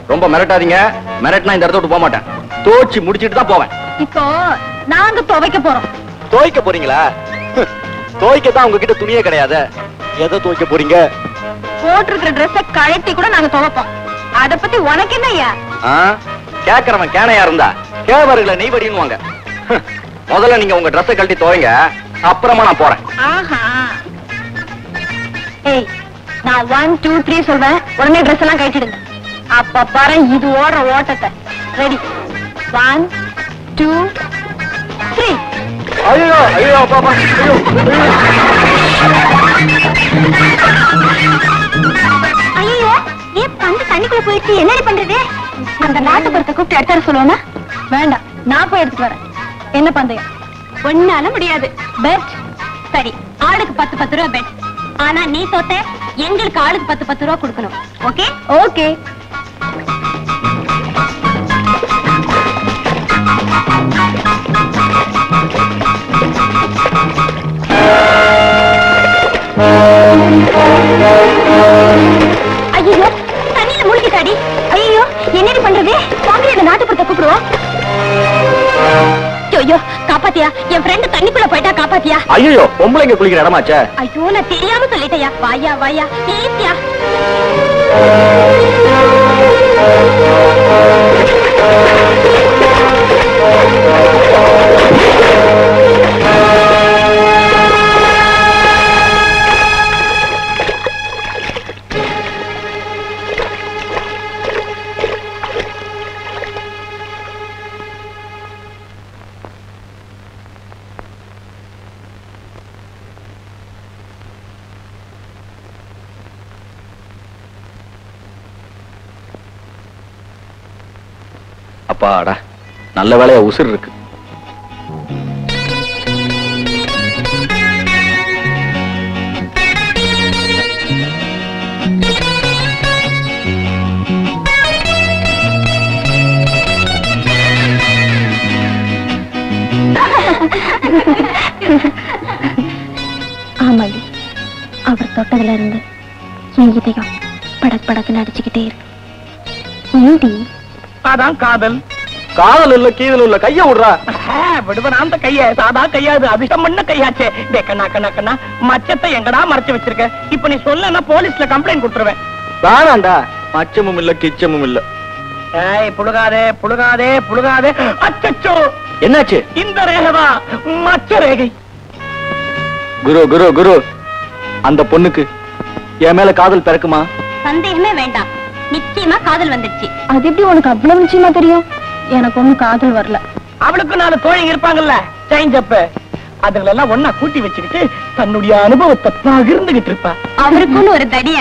ரொம்ப மிரட்டாதீங்க. மிரட்டினா இந்த இடத்த விட்டு போக மாட்டேன். தோச்சி முடிச்சிட்டு தான் போவேன். இப்போ நாங்க துவைக்க போறோம். துவைக்க போறீங்களா? துவைக்கத்தான் உங்ககிட்ட துணியே கிடையாது. எதை துவைக்க போறீங்க? போட்டிருக்கிற ட்ரெஸ்ஸ கழட்டி கூட நாங்க துவைப்போம். அத பத்தி உனக்கு என்னய்யா? கேக்குறவன் கேனையா இருந்தா கேவர்களை நெய்வடின்னுவாங்க. முதல்ல நீங்க உங்க ட்ரெஸ்ஸை கழட்டி துவைங்க, அப்புறமா நான் போறேன். ஆஹா. ஏய், நான் 1 2 3 சொல்வேன், உடனே ட்ரெஸ் எல்லாம் கழட்டிடுங்க. அப்ப பாரு இது ஓடுற ஓட்டத்தை. ரெடி? 1 2 3. ஐயோ ஐயோ பாப்பா, ஐயோ ஐயோ, ஏன் பந்து தண்ணிக்குள்ள போயிடுச்சு? என்னடி பண்றது? அந்த நாட்டுப்புறத்தை கூப்பிட்டு எடுத்துற சொல்லுவேனா? வேண்டாம், நான் போய் எடுத்துட்டு வரேன். என்ன பந்தயம்? ஒன்னால முடியாது. பெட். சரி, ஆளுக்கு 10 ரூபா பெட். ஆனா நீ தோத்த எங்களுக்கு ஆளுக்கு 10 ரூபா கொடுக்கணும். ஓகே? ஓகே. ஐயோ, தண்ணியில மூழ்கிட்டாடி. ஐயோ, என்னடி பண்றது? வாங்க இந்த நாட்டுப்புறத்தை கூப்பிடுவோம். ஐயோ, காப்பாத்தியா? என் ஃப்ரெண்ட் தண்ணிக்குள்ள போயிட்டா, காப்பாத்தியா? ஐயோ, பொம்பளைங்க குளிக்கிற இடமாச்சே. ஐயோ, நான் தெரியாம சொல்லிட்டேயா. வாயா வாயா, ப்ளீஸ்யா. அப்பாடா, நல்ல வேலையா உசுர் இருக்கு. ஆமாடி, அவர் தொட்டதுல இருந்து என் இதயம் படக் படக்குன்னு அடிச்சுக்கிட்டே இருக்கு. அதான் காதல். காதல் இல்ல, கீதல் இல்ல, கைய விடுறா. விடுவன் அந்த கைய, சாதா கையாது, அதிகம் பண்ண கையாச்சே. டே கண்ணா கண்ணா கண்ணா, மச்சத்தை எங்கடா மறைச்சு வச்சிருக்க? இப்ப நீ சொல்லனா போலீஸ்ல கம்ப்ளைண்ட் கொடுத்துருவேன். வேணாண்டா, மச்சமும் இல்ல கிச்சமும் இல்ல. ஏய், புழுகாதே புழுகாதே புழுகாதே. அச்சச்சோ, என்னாச்சு? இந்த ரேகதா மச்ச ரேகை. குரு குரு குரு, அந்த பொண்ணுக்கு என் மேல காதல் பிறக்குமா? சந்தேகமே வேண்டாம், நிச்சயமா காதல் வந்துடுச்சு. அது எப்படி உனக்கு அவ்வளவு நிச்சயமா தெரியும்? எனக்கு ஒண்ணும் காதல் வரல. அவளுக்கு 4 தோழிங்க இருப்பாங்கல்ல, சேஞ்சப். அதுங்களெல்லாம் ஒன்னா கூட்டி வச்சுக்கிட்டு தன்னுடைய அனுபவத்தை பகிர்ந்துகிட்டு இருப்பா. அவருக்குன்னு ஒரு தடிய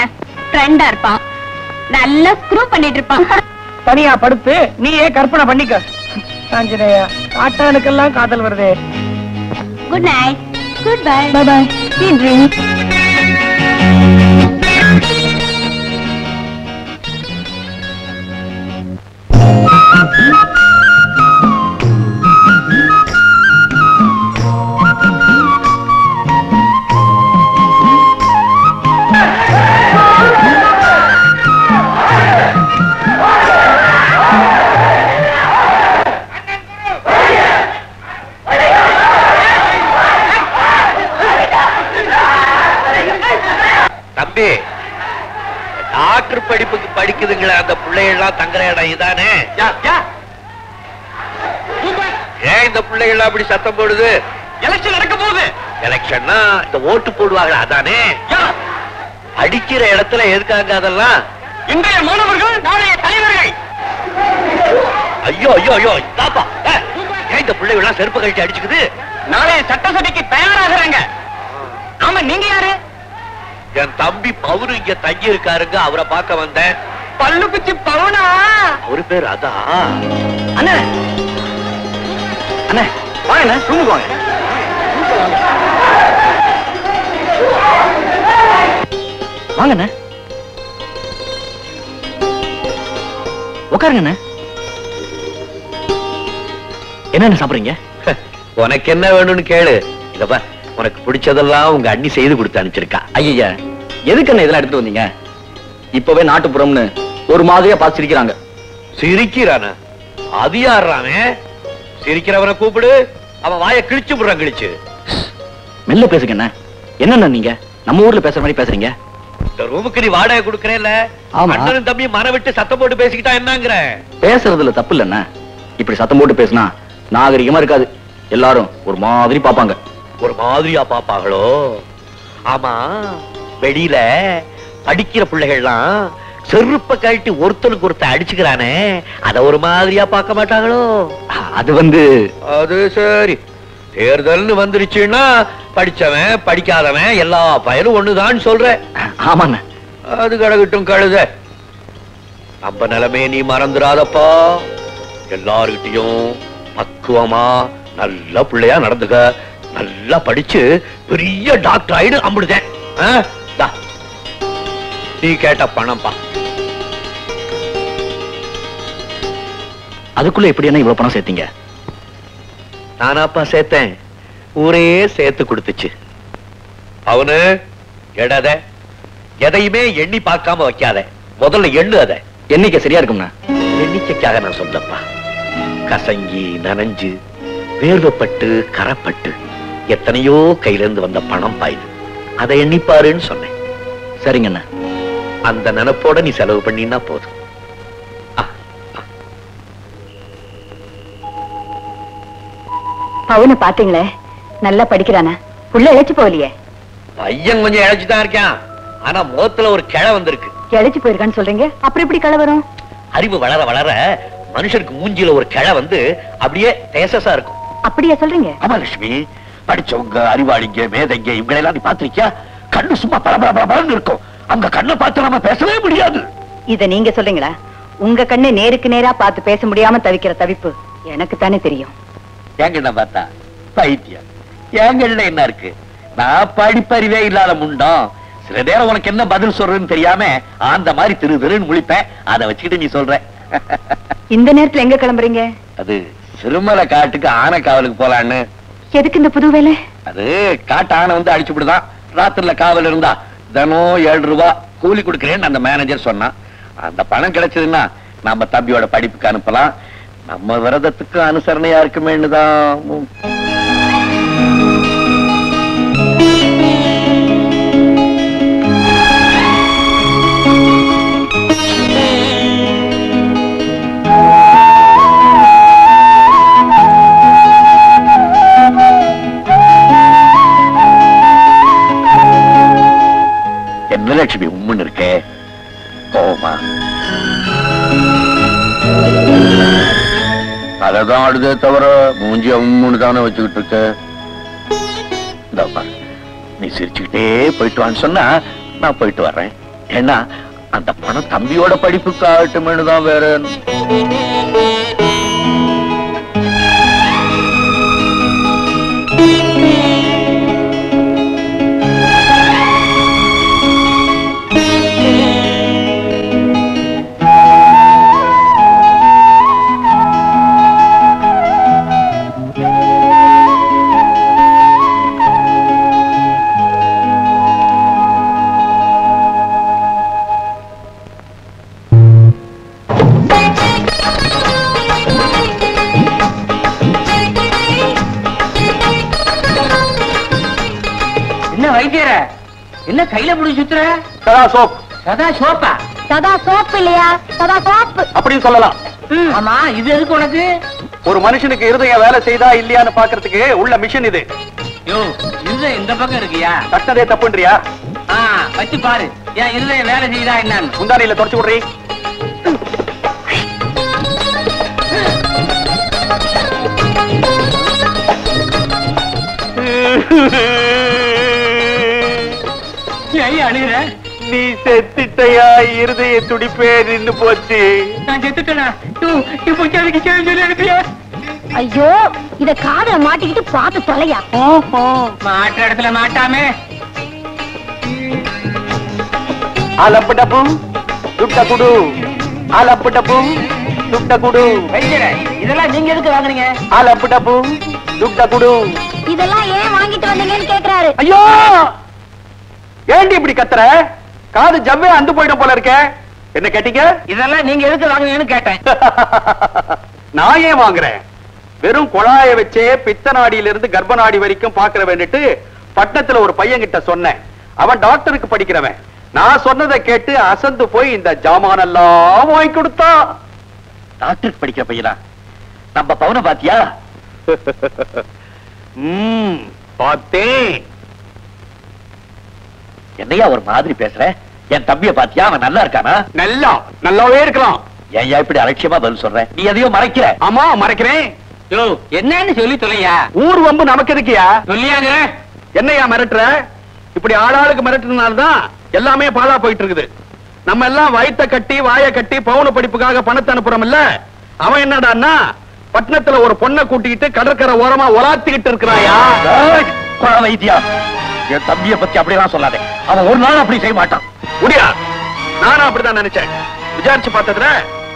ஃப்ரெண்டா இருப்பான், நல்லா ஸ்க்ரூ பண்ணிட்டு இருப்பான். தனியா படுத்து நீயே கற்பனை பண்ணிக்க. ஆஞ்சநேயா, காட்டானுக்கெல்லாம் காதல் வருதே. Good night. Good bye. Bye bye. Sweet dreams. மேற்படிப்புக்கு படிக்குதுங்களே அந்த பிள்ளைகள்லாம் தங்குற இடம் இதானே? ஏன் இந்த பிள்ளைகள் அப்படி சத்தம் போடுது? எலெக்ஷன் நடக்க போகுது. எலெக்ஷன்னா இந்த ஓட்டு போடுவாங்க அதானே? அடிக்கிற இடத்துல எதுக்காங்க அதெல்லாம்? இன்றைய மாணவர்கள் நாளைய தலைவர்கள். ஐயோ ஐயோ ஐயோ தாப்பா, ஏன் இந்த பிள்ளைகள் எல்லாம் செருப்பு கழிச்சு அடிச்சுக்குது? நாளைய சட்டசபைக்கு தயாராகிறாங்க. ஆமா, நீங்க யாரு? என் தம்பி பவுரு இங்க தங்கி இருக்காருங்க, அவரை பார்க்க வந்தேன். பல்லுக்குச்சி பவுனா? அவரு பேர் அதான். அண்ணே அண்ணே வாங்க, ரூமுக்கு வாங்க. வாங்க அண்ணே, உட்காருங்க அண்ணே. என்ன சாப்பிடுறீங்க? உனக்கு என்ன வேணும்னு கேளு. இதப்பா, உனக்கு பிடிச்சதெல்லாம் உங்க அண்ணி செய்து கொடுத்து அனுப்பிச்சிருக்கா. ஐயா, எதுக்கு அண்ணே இதெல்லாம் எடுத்துட்டு வந்தீங்க? இப்பவே நாட்டுப்புறம்னு ஒரு மாதிரியா பார்த்து சிரிக்கிறாங்க. சிரிக்கிறான? அது யாருறானே? சிரிக்கிறவனை கூப்பிடு, அவன் வாயை கிழிச்சு விடுறான். கிழிச்சு மெல்ல பேசுங்க அண்ணே. என்னண்ணா நீங்க நம்ம ஊர்ல பேசுற மாதிரி பேசுறீங்க? இந்த ரூமுக்கு நீ வாடகை கொடுக்கறேல்ல, ஆமா. அண்ணனும் தம்பி மன விட்டு சத்தம் போட்டு பேசிக்கிட்டா என்னங்கிற? பேசுறதுல தப்பு இல்லண்ணா. இப்படி சத்தம் போட்டு பேசினா நாகரிகமா இருக்காது. எல்லாரும் ஒரு மாதிரி பாப்பாங்க. ஒரு மாதிரியா பாப்பாங்களோ? ஆமா, வெளியில படிக்கிற பிள்ளைகள்லாம் செருப்ப கழட்டி ஒருத்தனுக்கு ஒருத்தன் அடிச்சுக்கிறானே, அத ஒரு மாதிரியா பார்க்க மாட்டாங்களோ? அது சரி. தேர்தல்னு வந்துருச்சுன்னா படிச்சவன் படிக்காதவன் எல்லா பயனும் ஒண்ணுதான் சொல்ற. ஆமாண்ண. அது கடகட்டும் கழுத. நம்ம நிலைமையை நீ மறந்துடாதப்பா. எல்லார்கிட்டையும் பக்குவமா நல்ல பிள்ளையா நடந்துக்க. நல்லா படிச்சு பெரிய டாக்டர் ஆயிடு அம்பிடுதேன். நீ கேட்ட பணம்பா. அதுக்குள்ள எப்படி என்ன இவ்வளவு பணம் சேர்த்தீங்க? நானாப்பா சேர்த்தேன், ஊரே சேர்த்து கொடுத்துச்சு. அவனு எடாத, எதையுமே எண்ணி பார்க்காம வைக்காத, முதல்ல எண்ணு. அத எண்ணிக்கை சரியா இருக்கும்னா? எண்ணிக்கைக்காக நான் சொல்லப்பா. கசங்கி நனைஞ்சு வேர்வப்பட்டு கரப்பட்டு எத்தனையோ கையில இருந்து வந்த பணம் பாயுது. அதை எண்ணிப்பாருன்னு சொன்னேன். சரிங்கண்ணா. அந்த நினைப்போட நீ செலவு பண்ணினா போதும். பவுன பாத்தீங்களே, நல்லா படிக்கிறானா? புள்ள இழைச்சு போகலையே? பையன் கொஞ்சம் இழைச்சுதான் இருக்கான், ஆனா முகத்துல ஒரு கிழ வந்திருக்கு. இழைச்சு போயிருக்கான்னு சொல்றீங்க, அப்புறம் எப்படி கிழ வரும்? அறிவு வளர வளர மனுஷருக்கு மூஞ்சில ஒரு கிழ வந்து அப்படியே தேசஸா இருக்கும். அப்படியா சொல்றீங்க? ஆமா லட்சுமி, படிச்சவங்க அறிவாளிங்க மேதைங்க இவங்களெல்லாம் நீ பாத்திருக்கியா? கண்ணு சும்மா பரபரன்னு இருக்கும். அந்த கண்ணை பார்த்து நம்ம பேசவே முடியாது. இத நீங்க சொல்றீங்களா? உங்க கண்ணு நேருக்கு நேரா பார்த்து பேச முடியாம தவிக்கிற தவிப்பு எனக்கு தானே தெரியும். எங்கண்ண பார்த்தா பைத்தியம், எங்கள்ல என்ன இருக்கு? நான் படிப்பறிவே இல்லாத முண்டம். சில நேரம் உனக்கு என்ன பதில் சொல்றேன்னு தெரியாம அந்த மாதிரி திருன்னு முழிப்பேன். அதை வச்சுக்கிட்டு நீ சொல்ற. இந்த நேரத்துல எங்க கிளம்புறீங்க? அது சிறுமலை காட்டுக்கு ஆனை காவலுக்கு போலான்னு. எதுக்கு இந்த புது வேலை? அது காட்டு ஆனை வந்து அடிச்சுடுதான். ராத்திரில காவல் இருந்தா தினம் 7 ரூபாய் கூலி கொடுக்கறேன்னு அந்த மேனேஜர் சொன்னான். அந்த பணம் கிடைச்சதுன்னா நம்ம தம்பியோட படிப்புக்கு அனுப்பலாம். நம்ம விரதத்துக்கு அனுசரணையா இருக்குமேன்னுதான். என்ன லட்சுமி உம்முன்னு இருக்கே, கோமா? அததான் ஆடுதே தவிர மூஞ்சி உம்முன்னு தானே வச்சுக்கிட்டு இருக்க. நீ சிரிச்சுக்கிட்டே போயிட்டு வான்னு சொன்னா நான் போயிட்டு வர்றேன். ஏன்னா அந்த பணம் தம்பியோட படிப்புக்கு ஆகட்டுமேனு தான். வேற வைத்தியர என்ன கையில புடி சுத்துற? சதா சோப். சதா சோப்பா? சதா சோப்பு இல்லையா, சதா சோப்பு. அப்படின்னு சொல்லலாம். ஆமா, இது எதுக்கு உனக்கு? ஒரு மனுஷனுக்கு இருதயம் வேலை செய்தா இல்லையான்னு பாக்குறதுக்கு உள்ள மிஷின் இது. யோ, இருதயம் இந்த பக்கம் இருக்கியா? கட்டினதே தப்புன்றியா? வச்சு பாரு, என் இருதயம் வேலை செய்தா என்னன்னு. முந்தானியில தொடச்சு விடுறீ. அழுகிற? நீ செத்துட்டையா? இருதய துடிப்பே நின்னு போச்சு. நான் செத்துட்டேனா? ஐயோ, இத காதுல மாட்டிக்கிட்டு பாத்து தொலையா. மாற்ற இடத்துல மாட்டாமே. ஆலப்பு டப்பு துட்ட குடு, ஆலப்பு டப்பு துட்ட குடு. இதெல்லாம் நீங்க எதுக்கு வாங்குறீங்க? ஆலப்பு டப்பு துட்ட குடு. இதெல்லாம் ஏன் வாங்கிட்டு வந்தீங்கன்னு கேக்குறாரு. ஐயோ, ஏண்டி இப்படி கத்துற? காது ஜவ்வே அந்து போயிடும் போல இருக்க. என்ன கேட்டீங்க? இதெல்லாம் நீங்க எதுக்கு வாங்குறீங்கன்னு கேட்டேன். நான் ஏன் வாங்குறேன்? வெறும் குழாய வச்சே பித்தநாடியில இருந்து கர்ப்பநாடி வரைக்கும் பாக்குற வேண்டிட்டு பட்டணத்துல ஒரு பையன் கிட்ட சொன்னேன். அவன் டாக்டருக்கு படிக்கிறவன். நான் சொன்னதை கேட்டு அசந்து போய் இந்த ஜாமான் எல்லாம் வாங்கி கொடுத்தா. டாக்டருக்கு படிக்கிற பையனா? நம்ம பவுன பாத்தியா? பார்த்தேன். என்னையா ஒரு மாதிரி பேசுற? என் தம்பிய பாத்தியா? அவன் நல்லா இருக்கானா? நல்லாவே இருக்கலாம். ஏன் இப்படி அலட்சியமா பதில் சொல்ற? நீ எதையோ மறைக்கிற. ஆமா, மறைக்கிறேன். யோ, என்னன்னு சொல்லி தொலையா. ஊர் வம்பு நமக்கு எதுக்குயா? சொல்லியாங்க. என்னையா மிரட்டுற? இப்படி ஆளாளுக்கு மிரட்டுனால்தான் எல்லாமே பாழா போயிட்டு இருக்குது. நம்ம எல்லாம் வயித்த கட்டி வாய கட்டி பவுன படிப்புக்காக பணத்தை அனுப்புறோம் இல்ல. அவன் என்னடான்னா பட்டணத்துல ஒரு பொண்ணை கூட்டிக்கிட்டு கடற்கரை ஓரமா உலாத்திக்கிட்டு இருக்கிறாயா? வைத்தியா, என் தம்பிய பத்தி அப்படியெல்லாம் சொல்லாதே. அவன் ஒரு நாள் அப்படி செய்ய மாட்டான். முடியா? நானும் அப்படிதான் நினைச்சேன். விசாரிச்சு பார்த்ததுல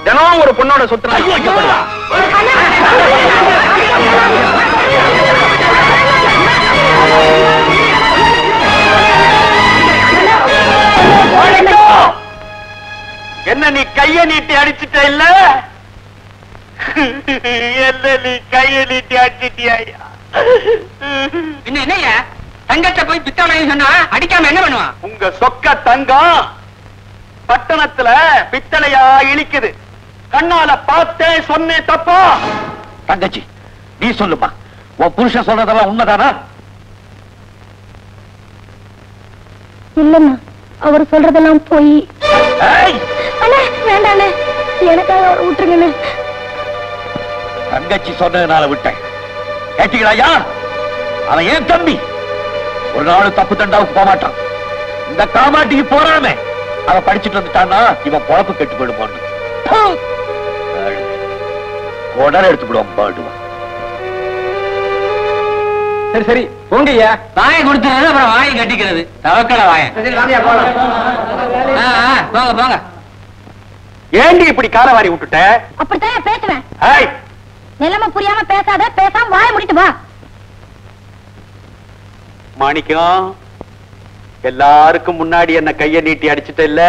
தினம் ஒரு பொண்ணோட சுத்துறான். என்ன நீ கைய நீட்டி அடிச்சுட்ட இல்ல? என்ன நீ கைய நீட்டி அடிச்சிட்டியா? என்னையா தங்கத்தை போய் பித்தவளையும் சொன்னா அடிக்காம என்ன பண்ணுவான்? உங்க சொக்க தங்கம் பட்டணத்துல பித்தளையா இழிக்குது. கண்ணால பார்த்தே சொன்னேன் தப்பா? தங்கச்சி, நீ சொல்லுமா, உன் புருஷன் சொல்றதெல்லாம் உண்மைதானா? இல்லம்மா, அவர் சொல்றதெல்லாம் போய். வேண்டாண்ணே, எனக்காக அவர் விட்டுருங்கண்ணே. தங்கச்சி சொன்னதுனால விட்டேன். கேட்டீங்களா? அவன் ஏன் தம்பி ஒரு நாள் தப்பு தண்டாவுக்கு போக மாட்டான். இந்த காமாட்டிக்கு போறாமே அவன் படிச்சுட்டு வந்துட்டான்னா இவன் பொழப்பு கெட்டு போயிடுமோன்னு உடனே எடுத்துக்கிடுவான் பாடுவான். சரி சரி போங்கய்யா. வாயை கொடுத்தது அப்புறம் வாயை கட்டிக்கிறது. தவக்கடை வாய. போங்க போங்க. ஏண்டி இப்படி காலவாரி விட்டுட்ட? அப்படித்தான் பேசுவேன். ஏய், நிலைமை புரியாம பேசாத, பேசாம வாய முடிட்டு வா. மாணிக்கம், எல்லாருக்கும் முன்னாடி என்ன கைய நீட்டி அடிச்சுட்ட இல்ல?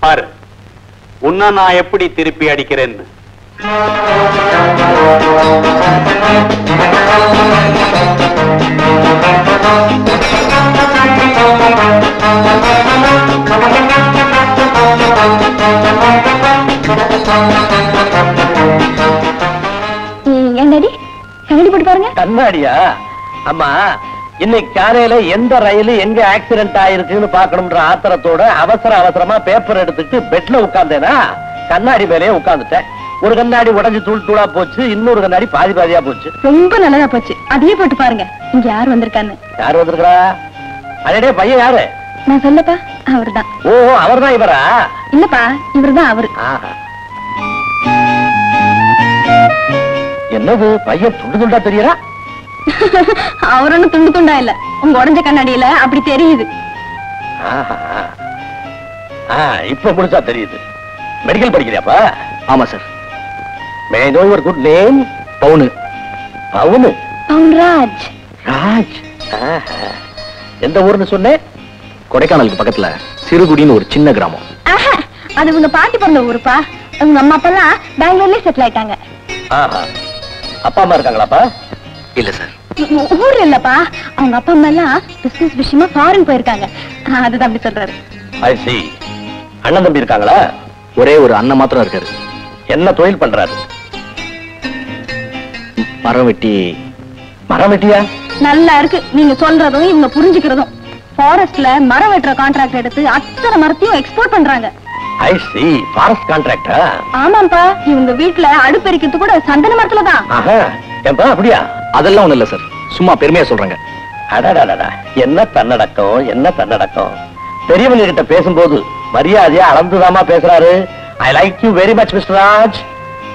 பாரு உன்ன நான் எப்படி திருப்பி அடிக்கிறேன்னு. என்னடி கண்ணாடி போட்டு பாருங்க. கண்ணாடியா? அம்மா, இன்னைக்கு காலையில எந்த ரயில் எங்க ஆக்சிடென்ட் ஆயிருக்குன்னு பாக்கணும்ன்ற ஆத்திரத்தோட அவசரமா பேப்பர் எடுத்துட்டு பெட்ல உட்கார்ந்தேனா கண்ணாடி மேலேயே உட்கார்ந்துட்டேன். ஒரு கண்ணாடி உடஞ்சு தூள் தூளா போச்சு, இன்னொரு கண்ணாடி பாதியா போச்சு. ரொம்ப நல்லதா போச்சு. அதையே போட்டு பாருங்க. இங்க யார் வந்திருக்கான்னு. யாரு வந்திருக்கா? அடடே, பையன் யாரு? நான் சொல்லப்பா, அவர்தான். ஓ, அவர்தான் இவரா? இல்லப்பா, இவர்தான் அவரு. என்னது பையன் துண்டு துண்டா தெரியறா? அவர் ஒண்ணும் துண்டு துண்டா இல்ல, உங்க உடஞ்ச கண்ணாடியில அப்படி தெரியுது. இப்ப முடிச்சா தெரியுது. மெடிக்கல் படிக்கிறியாப்பா? ஆமா sir. May I know your good name? பவுனு. பவுனு? பவுன்ராஜ். ராஜ். எந்த ஊர்னு சொன்னேன்? கொடைக்கானலுக்கு பக்கத்துல சிறுகுடின்னு ஒரு சின்ன கிராமம். அது உங்க பாட்டி பிறந்த ஊருப்பா. உங்க அம்மா அப்பா எல்லாம் பெங்களூர்லயே செட்டில் ஆயிட்டாங்க. அப்பா அம்மா இருக்காங்களாப்பா? இல்ல சார். ஊர்ல இல்லப்பா, அவங்க அப்பா அம்மா எல்லாம் பிசினஸ் விஷயமா ஃபாரின் போயிருக்காங்க. அதுதான் அப்படி சொல்றாரு. I see. அண்ணன் தம்பி இருக்காங்களா? ஒரே ஒரு அண்ணன் மாத்திரம் இருக்காரு. என்ன தொழில் பண்றாரு? மரம் வெட்டி. மரம் வெட்டியா? நல்லா இருக்கு நீங்க சொல்றதும் இவங்க புரிஞ்சுக்கிறதும். ஃபாரஸ்ட்ல மரம் வெட்டுற கான்ட்ராக்ட் எடுத்து அத்தனை மரத்தையும் எக்ஸ்போர்ட் பண்றாங்க. ஐ சி, ஃபாரஸ்ட் கான்ட்ராக்டா? ஆமாப்பா, இவங்க வீட்டுல அடுப்பெரிக்கிறது கூட சந்தன மரத்துல தான். ஏன்பா அப்படியா? அதெல்லாம் ஒண்ணு இல்ல சார், சும்மா பெருமையா சொல்றாங்க. அடடா, என்ன தன்னடக்கம், என்ன தன்னடக்கம். பெரியவங்க கிட்ட பேசும்போது மரியாதையா அளந்துதாமா பேசுறாரு. ஐ like you very much mister Raj.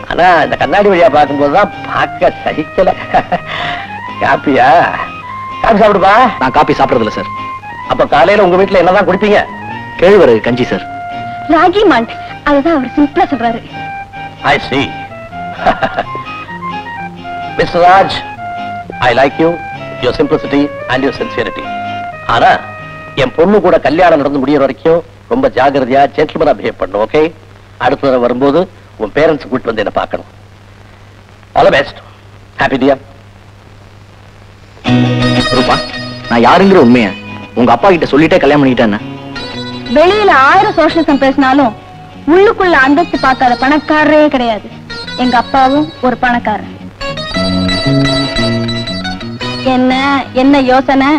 ஆனா இந்த கண்ணாடி வழியா பார்க்கும்போதுதான் பார்க்க சகிக்கல. காப்பியா? காப்பி சாப்பிடுப்பா. நான் காப்பி சாப்பிடுறது இல்ல சார். அப்ப காலையில உங்க வீட்டுல என்னதான் குடிப்பீங்க? கேழ்வரகு கஞ்சி சார். ராகி மால்ட், அதுதான் அவர் சிம்பிளா சொல்றாரு. I see. Mister Raj, I like you, your simplicity and your sincerity. ஆனா என் பொண்ணு கூட கல்யாணம் நடந்து முடியற வரைக்கும் ரொம்ப ஜாகிரதையா ஜென்டில்மேனா பிஹேவ் பண்ணணும். ஓகே? அடுத்த தடவை வரும்போது உன் பேரண்ட்ஸ் கூட்டிட்டு வந்து என்ன பார்க்கணும். All the best. Happy dear. ரூபா, நான் யாருங்கிற உண்மையை உங்க அப்பா கிட்ட சொல்லிட்டே கல்யாணம் பண்ணிக்கிட்டேன். வெளியில 1000 சோஷலிசம் பேசினாலும் உள்ளுக்குள்ள அந்தஸ்து பார்க்காத பணக்காரரே கிடையாது. எங்க அப்பாவும் ஒரு பணக்காரர். என்ன என்ன யோசனை?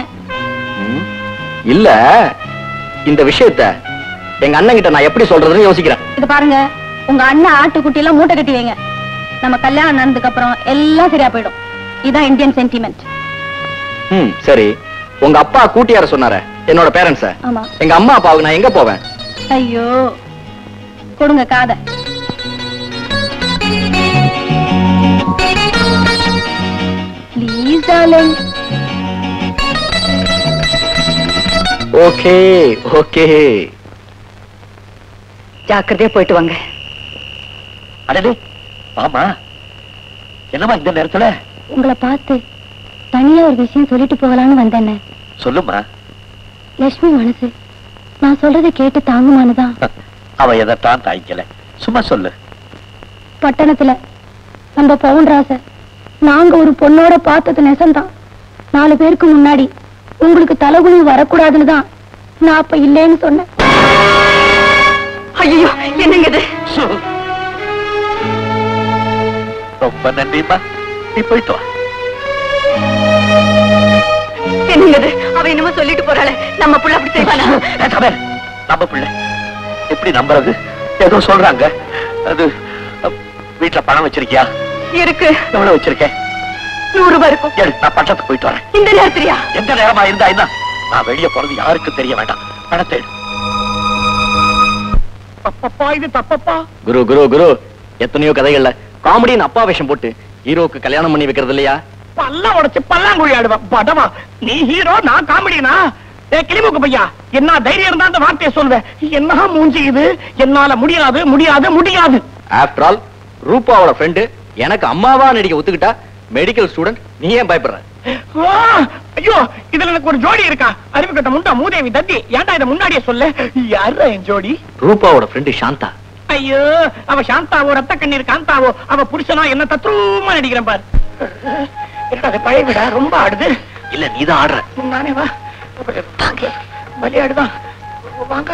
இல்ல, இந்த விஷயத்த எங்க அண்ணன் கிட்ட நான் எப்படி சொல்றதுன்னு யோசிக்கிறேன். இது பாருங்க, உங்க அண்ணன் ஆட்டுக்குட்டி எல்லாம் மூட்டை கட்டி வைங்க. நம்ம கல்யாணம் நடந்ததுக்கு அப்புறம் எல்லாம் சரியா போயிடும். இதான் இந்தியன் சென்டிமெண்ட். சரி, உங்க அப்பா கூட்டியார சொன்னார என்னோட பேரண்ட்ஸ. ஆமா. எங்க அம்மா அப்பாவுக்கு நான் எங்க போவேன்? ஐயோ, கொடுங்க காதை. Please darling. ஓகே ஓகே, ஜாக்கிரதையா போயிட்டு வாங்க. அடடே ஆமா, என்னமா இந்த நேரத்துல? உங்களை பார்த்து தனியா ஒரு விஷயம் சொல்லிட்டு போகலான்னு வந்தேன். சொல்லுமா. லட்சுமி மனசு நான் சொல்றதை கேட்டு தாங்குமானுதான். அவ எதத்தான் தாய்க்கல, சும்மா சொல்லு. பட்டணத்துல நம்ம பவுன்ராச நாங்க ஒரு பொண்ணோட பார்த்தது நெசந்தான். 4 பேருக்கு முன்னாடி உங்களுக்கு தலைகுனி வரக்கூடாதுன்னு தான் நான் அப்ப இல்லேன்னு சொன்னேன். ஐயோ, என்னங்க இது? ரொம்ப நன்றிமா, நீ போயிட்டு வா. என்னங்க இது? அவ என்னமோ சொல்லிட்டு போறாளே, நம்ம புள்ள அப்படி செய்வானா? நம்ம பிள்ளை எப்படி நம்புறது? ஏதோ சொல்றாங்க. அது வீட்டுல பணம் வச்சிருக்கியா? இருக்கு. எவ்வளவு வச்சிருக்கேன்? 100 ரூபாய் இருக்கும். நான் பட்டத்துக்கு போயிட்டு வரேன். இந்த நேரத்திலயா? எந்த நேரமா இருந்தா என்ன? நான் வெளியே போறது யாருக்கும் தெரிய வேண்டாம். பணத்தை எடு. தப்பப்பா, இது தப்பப்பா. குரு குரு குரு, எத்தனையோ கதைகள்ல காமெடின்னு அப்பா வேஷம் போட்டு ஹீரோக்கு கல்யாணம் பண்ணி வைக்கிறது இல்லையா? பல்ல உடைச்சு பல்லாங்குழி ஆடுவேன். படமா, நீ ஹீரோ, நான் காமெடினா? கிளிமுக்கு பையா, என்ன தைரியம் இருந்தா அந்த வார்த்தையை சொல்வேன். என்ன மூஞ்சி இது? என்னால முடியாது முடியாது முடியாது. ஆஃப்டர் ஆல் ரூபாவோட ஃப்ரெண்டு எனக்கு அம்மாவா நடிக்க ஒத்துக்கிட்டா மெடிக்கல் ஸ்டூடெண்ட், நீ ஏன் பயப்படுற? ஐயோ, இதுல எனக்கு ஒரு ஜோடி இருக்கா? அறிவு கட்ட முண்டா மூதேவி தத்தி. ஏன்டா இதை முன்னாடியே சொல்ல? யாரா என் ஜோடி? ரூபாவோட ஃப்ரெண்டு சாந்தா. ஐயோ, அவ சாந்தாவோ ரத்த கண்ணீர் காந்தாவோ, அவ புருஷனா என்ன தத்ரூமா நடிக்கிறேன் பாரு. என்னடா பழைய விடா ரொம்ப ஆடுது. இல்ல, நீதான் ஆடுற. நானே வா, விளையாடுதான் வாங்க.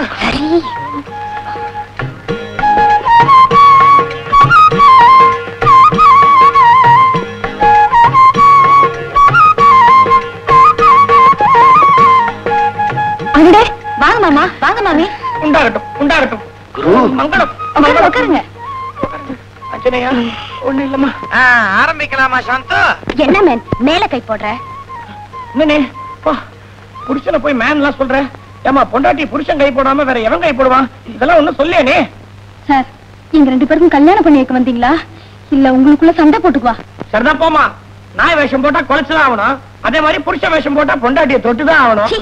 அடடே, வாங்க மாமா, வாங்க மாமி. உண்டாகட்டும் உண்டாகட்டும். மங்களம் உட்காருங்க. அஞ்சனையா, ஒண்ணு இல்லம்மா. ஆரம்பிக்கலாமா சாந்தா? என்ன மேன் மேல கை போடுற? என்னனே புருஷனை போய் மேன் எல்லாம் சொல்ற? ஏமா பொண்டாட்டி புருஷன் கை போடாம வேற எவன் கை போடுவான்? இதெல்லாம் ஒண்ணும் சொல்லேனே. சார், நீங்க 2 பேருக்கும் கல்யாணம் பண்ணி வைக்க வந்தீங்களா, இல்ல உங்களுக்குள்ள சண்டை போட்டுக்குவா? சரிதான் போமா. நாய் வேஷம் போட்டா குலைச்சுதான் ஆகணும். அதே மாதிரி புருஷ வேஷம் போட்டா பொண்டாட்டியை தொட்டுதான் ஆகணும்.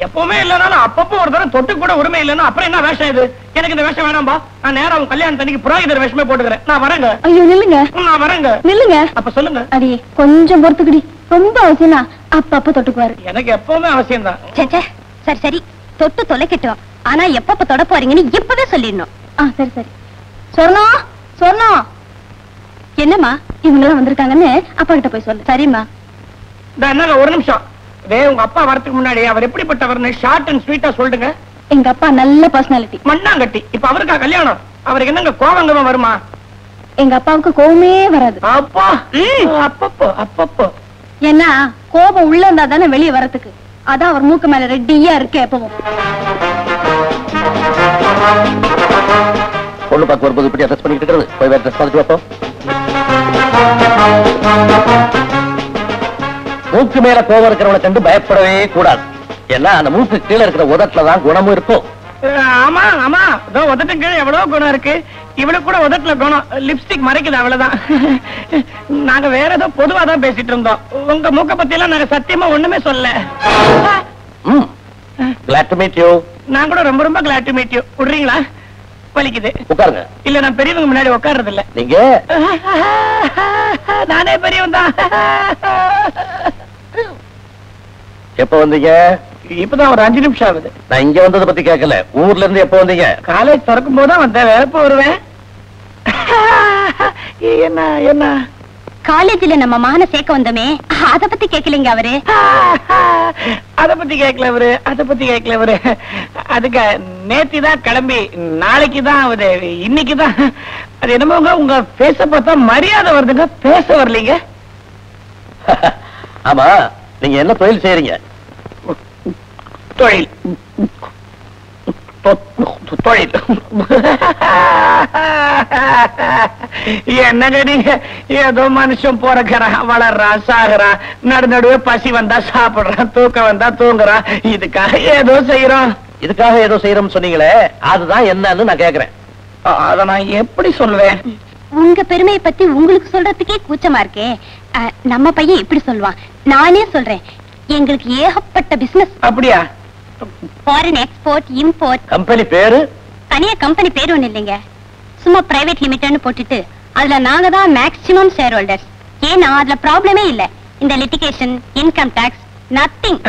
எப்பவுமே இல்லனாலும் அப்பப்போ ஒரு தடவை தொட்டு கூட உரிமை இல்லைன்னா அப்புறம் என்ன வேஷம் இது? எனக்கு இந்த வேஷம் வேணாம்பா. நான் நேரா உன் கல்யாணத்தன்னைக்கு புரோகிதர் வேஷமே போட்டுக்கிறேன். நான் வரேங்க. ஐயோ நில்லுங்க, நான் வரேங்க. நில்லுங்க. அப்ப சொல்லுங்க. அடி கொஞ்சம் பொறுத்துக்கிடி, ரொம்ப அவசியம்னா அப்பப்ப தொட்டுக்குவாரு. எனக்கு எப்பவுமே அவசியம் தான். சரி சரி, தொட்டு தொலைக்கட்டும். ஆனா எப்பப்ப தொட போறீங்கன்னு இப்பவே சொல்லிடணும். சரி சரி. சொர்ணம் சொர்ணம், என்னம்மா இவங்கெல்லாம் வந்திருக்காங்கன்னு அப்பா கிட்ட போய் சொல்லு. சரிம்மா. என்னங்க ஒரு நிமிஷம். உங்க அப்பா வரதுக்கு முன்னாடி அவர் எப்படிப்பட்டவர்னு ஷார்ட் அண்ட் ஸ்வீட்டா சொல்லுங்க. எங்க அப்பா நல்ல பர்சனாலிட்டி. மண்ணாங்கட்டி. இப்ப அவருக்கா கல்யாணம்? அவருக்கு என்னங்க கோவங்கமா வருமா? எங்க அப்பாவுக்கு கோவமே வராது. அப்பா அப்பப்போ அப்பப்போ. ஏன்னா கோபம் உள்ள இருந்தா தானே வெளியே வரதுக்கு. அதான் அவர் மூக்கு மேல ரெட்டியா இருக்கு எப்பவும். பொண்ணு பார்க்க வரும்போது இப்படி அட்ரஸ் பண்ணிட்டு இருக்கிறது. போய் வேற ட்ரெஸ் பார்த்துட்டு வைப்போம். மூக்கு மேல கோவம் இருக்கிறவனை கண்டு பயப்படவே கூடாது. ஏன்னா அந்த மூக்கு கீழே இருக்கிற உதட்டுலதான் குணமும் இருக்கும். ஆமா ஆமா, உதட்டு கீழே எவ்வளவு குணம் இருக்கு. இவ்வளவு கூட உதட்டுல குணம். லிப்ஸ்டிக் மறைக்குது, அவ்வளவுதான். நாங்க வேற ஏதோ பொதுவா தான் பேசிட்டு இருந்தோம். உங்க மூக்க பத்தி எல்லாம் நாங்க சத்தியமா ஒண்ணுமே சொல்ல. Glad to meet you. நான் கூட ரொம்ப ரொம்ப glad to meet you. விடுறீங்களா? வலிக்குது. உட்காருங்க. இல்ல, நான் பெரியவங்க முன்னாடி உட்கார்றது இல்ல. நீங்க நானே பெரியவன் தான். எப்ப வந்தீங்க? இப்பதான் ஒரு 5 நிமிஷம் ஆகுது. நான் இங்க வந்ததை பத்தி கேட்கல. ஊர்ல இருந்து எப்ப வந்தீங்க? காலேஜ் திறக்கும் போதுதான் வந்தேன். வேற எப்ப வருவேன்? என்ன என்ன காலேஜ்ல நம்ம மகனை சேர்க்க வந்தோமே, அத பத்தி கேட்கலீங்க அவரு. அத பத்தி கேட்கல அவரு. அத பத்தி கேட்கல அவரு. அதுக்கு நேத்திதான் கிளம்பி நாளைக்குதான் அவரு. இன்னைக்குதான் அது என்னமோங்க உங்க பேச பார்த்தா மரியாதை வருதுங்க, பேச வரலீங்க. ஆமா, நீங்க என்ன தொழில் செய்யறீங்க? தொழில் தொழில் என்னங்க நீங்க? ஏதோ மனுஷன் பிறக்கிறான், வளர்றான், சாகுறான், நடுவே பசி வந்தா சாப்பிடுறான், தூக்கம் வந்தா தூங்குறான். இதுக்காக ஏதோ செய்யறோம். இதுக்காக ஏதோ செய்யறோம்னு சொன்னீங்களே, அதுதான் என்னன்னு நான் கேக்குறேன். அத நான் எப்படி சொல்லுவேன்? உங்க பெருமையை பத்தி உங்களுக்கு சொல்றதுக்கே கூச்சமா இருக்கே. நம்ம பையன் இப்படி சொல்லுவான். நானே சொல்றேன், எங்களுக்கு ஏகப்பட்ட பிசினஸ். அப்படியா? Foreign export import. கம்பெனி பேரு? தனியா கம்பெனி பேரு ஒண்ணு இல்லைங்க, சும்மா பிரைவேட் லிமிடெட்னு போட்டுட்டு அதுல நாங்க தான் மேக்ஸிமம் ஷேர் ஹோல்டர்ஸ். ஏன்னா அதுல ப்ராப்ளமே இல்ல. இந்த litigation, income tax, nothing.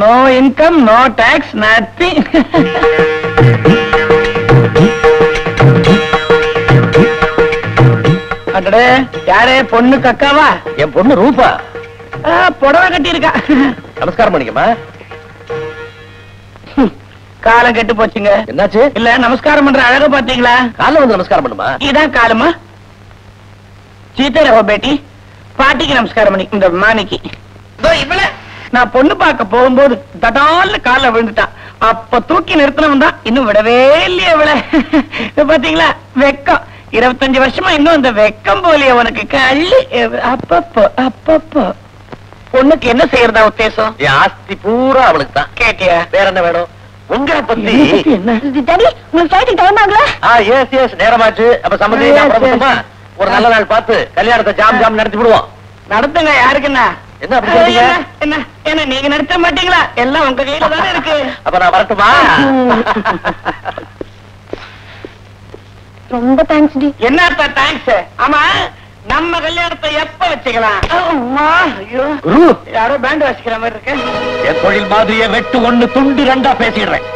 No income, no tax, nothing. அடடே, யாரே? பொண்ணு கக்காவா? என் பொண்ணு ரூபா. புடவை கட்டி இருக்கா. நமஸ்காரம் பண்ணிக்கமா. காலம் கெட்டு போச்சுங்க. என்னாச்சு? இல்ல, நமஸ்காரம் பண்ற அழக பாத்தீங்களா? காலைல வந்து நமஸ்காரம் பண்ணுமா? இதான் காலமா? சீத்தை ரஹோ பேட்டி. பாட்டிக்கு நமஸ்காரம் பண்ணி இந்த மாணிக்கு. இவள நான் பொண்ணு பார்க்க போகும்போது தடால்னு கால விழுந்துட்டா. அப்ப தூக்கி நிறுத்தணும் தான், இன்னும் விடவே இல்லையே இவள. பாத்தீங்களா வெக்கம். 25 வருஷமா இன்னும் இந்த வெக்கம் போலியே உனக்கு. கள்ளி அப்பப்போ அப்பப்போ. பொண்ணுக்கு என்ன செய்யறதா உத்தேசம்? என் ஆஸ்தி பூரா அவளுக்கு தான். கேட்டியா? வேற என்ன வேணும்? உங்களை பத்தி என்ன? டாடி, உங்களுக்கு ஃளைட் டைம் ஆகல? எஸ் எஸ், நேரமாச்சு. அப்ப சம்பந்தி புறப்பட்டுமா? ஒரு நல்ல நாள் பார்த்து கல்யாணத்தை ஜாம் ஜாம் நடத்தி விடுவோம். நடத்துங்க. யாருக்குன்னா? என்ன அப்படி சொல்றீங்க? என்ன என்ன நீங்க நடத்த மாட்டீங்களா? எல்லாம் உங்க கையில தானே இருக்கு. அப்ப நான் வரட்டுமா? ரொம்ப தேங்க்ஸ் டி. என்ன தேங்க்ஸ்? ஆமா, நம்ம கல்யாணத்தை எப்ப வச்சுக்கலாம்? குரு, யாரோ பேண்ட் வாசிக்கிற மாதிரி இருக்கு. என் தொழில் மாதிரியே வெட்டு ஒண்ணு துண்டு ரெண்டா பேசிடுறேன்.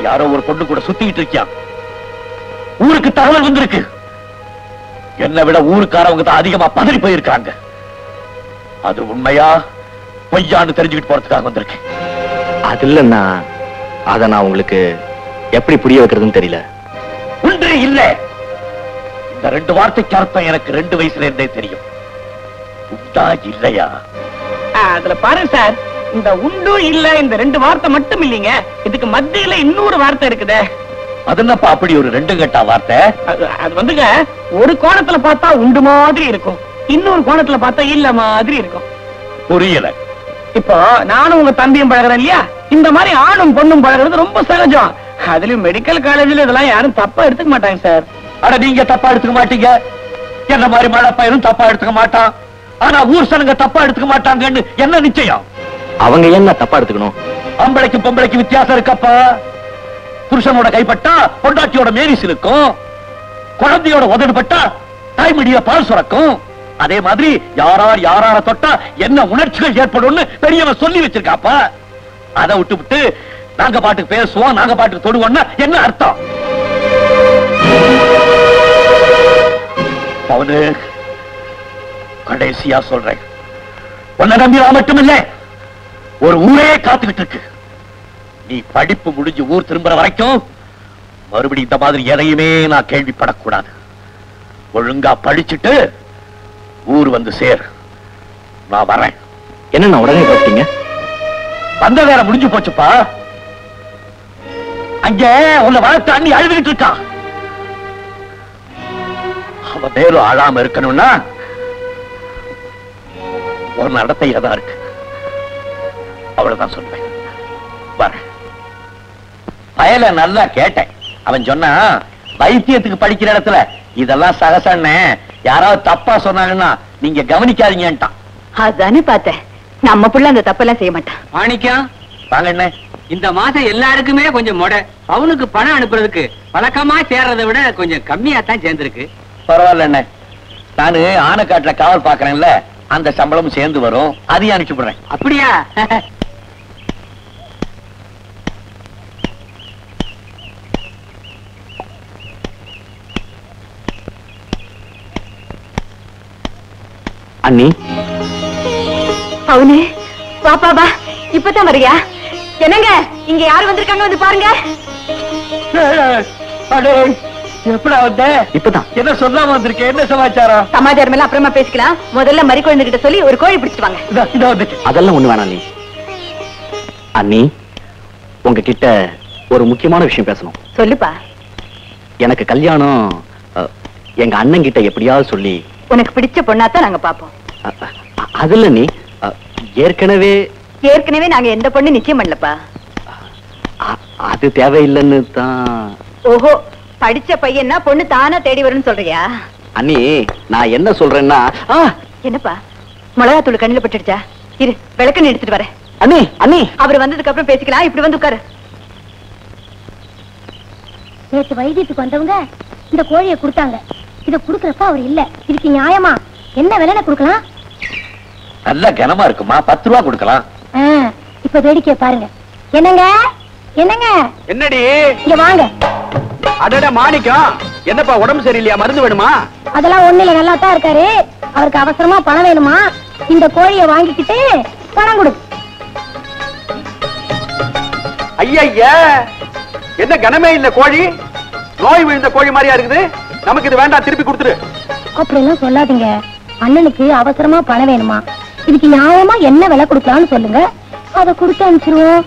யாரோ ஒரு பொண்ணு கூட சுத்திட்டு இருக்கியா? ஊருக்கு தகவல் வந்திருக்கு. என்னை விட ஊருக்காரவங்க தான் அதிகமா பதறி போயிருக்காங்க. அது உண்மையா பொய்யான்னு தெரிஞ்சுக்கிட்டு போறதுக்காக வந்திருக்கேன். அது இல்லன்னா அத நான் உங்களுக்கு எப்படி புரிய வைக்கிறதுன்னு தெரியல. ஒன்று இல்ல, இந்த 2 வார்த்தைக்கு அர்த்தம் எனக்கு 2 வயசுல இருந்தே தெரியும். உண்டா இல்லையா? அதுல பாருங்க சார், இந்த உண்டு இல்ல இந்த 2 வார்த்தை மட்டும் இல்லீங்க, இதுக்கு மத்தியில இன்னொரு வார்த்தை இருக்குதே. அது என்னப்பா அப்படி ஒரு 2 கட்டா வார்த்தை? அது வந்துங்க, ஒரு கோணத்துல பார்த்தா உண்டு மாதிரி இருக்கும், இன்னொரு கோணத்துல பார்த்தா இல்ல மாதிரி இருக்கும். புரியல. இப்போ நானும் உங்க தம்பியும் பழகிறேன் இல்லையா? இந்த மாதிரி ஆணும் பொண்ணும் பழகிறது ரொம்ப சகஜம். அதுலயும் மெடிக்கல் காலேஜ்ல இதெல்லாம் யாரும் தப்பா எடுத்துக்க மாட்டாங்க சார். அட, நீங்க தப்பா எடுத்துக்க மாட்டீங்க. என்ன மாதிரி மழை பயிரும் தப்பா எடுத்துக்க மாட்டான். ஆனா ஊர் சனங்க தப்பா எடுத்துக்க மாட்டாங்கன்னு என்ன நிச்சயம்? அவங்க என்ன தப்பா எடுத்துக்கணும்? ஆம்பளைக்கு பொம்பளைக்கு வித்தியாசம் இருக்கப்பா. புருஷனோட கைப்பட்டா பொண்டாட்டியோட மேரிஸ் இருக்கும், குழந்தையோட உதடுபட்டா தாய்மடிய பால் சுரக்கும். அதே மாதிரி யாரார தொட்டா என்ன உணர்ச்சிகள் ஏற்படும் பெரியவன் சொல்லி வச்சிருக்காப்பா. அதை விட்டு நாங்க பாட்டுக்கு பேசுவோம், நாங்க பாட்டுக்கு தொடுவோம்னா என்ன அர்த்தம்? அவனு கடைசியா சொல்றேன், உன்னை நம்பி நான் மட்டும் இல்ல, ஒரு ஊரே காத்துக்கிட்டு இருக்கு. நீ படிப்பு முடிஞ்சு ஊர் திரும்புற வரைக்கும் மறுபடியும் இந்த மாதிரி எதையுமே நான் கேள்விப்படக்கூடாது. ஒழுங்கா படிச்சுட்டு ஊர் வந்து சேர். நான் வரேன். என்ன நான் உடனே பார்த்தீங்க? வந்த வேற முடிஞ்சு போச்சுப்பா. அங்க உன்னை வளர்த்து அண்ணி அழுதுகிட்டு இருக்கான். அவ மேலும் ஆழாம இருக்கணும்னா ஒரு நடத்தை தான் இருக்கு. அவ்வளவுதான் சொல்லுவேன். வரேன். பயல நல்லா கேட்டேன். அவன் சொன்னா வைத்தியத்துக்கு படிக்கிற இடத்துல இதெல்லாம் சகசன்னு யாராவது தப்பா சொன்னாங்கன்னா நீங்க கவனிக்காதீங்கன்ட்டான். அதானே பார்த்தேன். நம்ம புள்ள அந்த தப்பெல்லாம் செய்ய மாட்டான். மாணிக்கம், வாங்க என்ன இந்த மாசம் எல்லாருக்குமே கொஞ்சம் மொடை. அவனுக்கு பணம் அனுப்புறதுக்கு வழக்கமா சேர்றதை விட கொஞ்சம் கம்மியா தான் சேர்ந்திருக்கு. பரவாயில்ல என்ன, நானு ஆனைக்காட்டுல காவல் பாக்குறேன்ல, அந்த சம்பளமும் சேர்ந்து வரும். அதையும் அனுப்பிச்சு விடுறேன். அப்படியா? அண்ணி, அவனே பாப்பா பா, இப்பதான் வரியா? என்னங்க இங்க யாரு வந்திருக்காங்க வந்து பாருங்க. எப்படா வந்த? இப்பதான். என்ன சொல்லாம வந்திருக்க? என்ன சமாச்சாரம்? சமாச்சாரம் எல்லாம் அப்புறமா பேசிக்கலாம். முதல்ல மறி குழந்தைகிட்ட சொல்லி ஒரு கோழி பிடிச்சிட்டு வாங்க. அதெல்லாம் ஒண்ணு வேணாம். அண்ணி, உங்ககிட்ட ஒரு முக்கியமான விஷயம் பேசணும். சொல்லுப்பா. எனக்கு கல்யாணம் எங்க அண்ணன் கிட்ட எப்படியாவது சொல்லி. உனக்கு பிடிச்ச பொண்ணாத்தான் நாங்க பாப்போம். அதுல நீ ஏற்கனவே நாங்க எந்த பொண்ணு நிச்சயம் பண்ணலப்பா. அது தேவையில்லைன்னு தான். ஓஹோ, படிச்ச பையன்னா பொண்ணு தானா தேடி வரும்னு சொல்றியா? அண்ணி, நான் என்ன சொல்றேன்னா. என்னப்பா, மிளகாத்தூள் கண்ணில பட்டுடுச்சா? இரு, விளக்கண்ணு எடுத்துட்டு வரேன். அண்ணி அண்ணி, அவர் வந்ததுக்கு அப்புறம் பேசிக்கலாம். இப்படி வந்து உட்காரு. நேற்று வைத்தியத்துக்கு வந்தவங்க இந்த கோழியை கொடுத்தாங்க. இத குடுக்கறப்ப அவர் இல்ல. இதுக்கு நியாயமா என்ன விலையில கொடுக்கலாம்? நல்ல கனமா இருக்குமா, 10 ரூபா கொடுக்கலாம். இப்ப வேடிக்கை பாருங்க. என்னங்க என்னங்க, என்னடி? இங்க வாங்க. அடட மாணிக்கம், என்னப்பா உடம்பு சரியில்லையா? மருந்து வேணுமா? அதெல்லாம் ஒண்ணு இல்ல, நல்லா தான் இருக்காரு. அவருக்கு அவசரமா பணம் வேணுமா? இந்த கோழியை வாங்கிக்கிட்டு பணம் கொடு. ஐயா, என்ன கனமே இல்ல கோழி? நோய் விழுந்த கோழி மாதிரியா இருக்குது. நமக்கு இது வேண்டாம், திருப்பி கொடுத்துரு. அப்படி எல்லாம் சொல்லாதீங்க. அண்ணனுக்கு அவசரமா பணம் வேணுமா? இதுக்கு நியாயமா என்ன விலை கொடுக்கலாம்னு சொல்லுங்க, அதை கொடுத்து அனுப்பிச்சிருவோம்.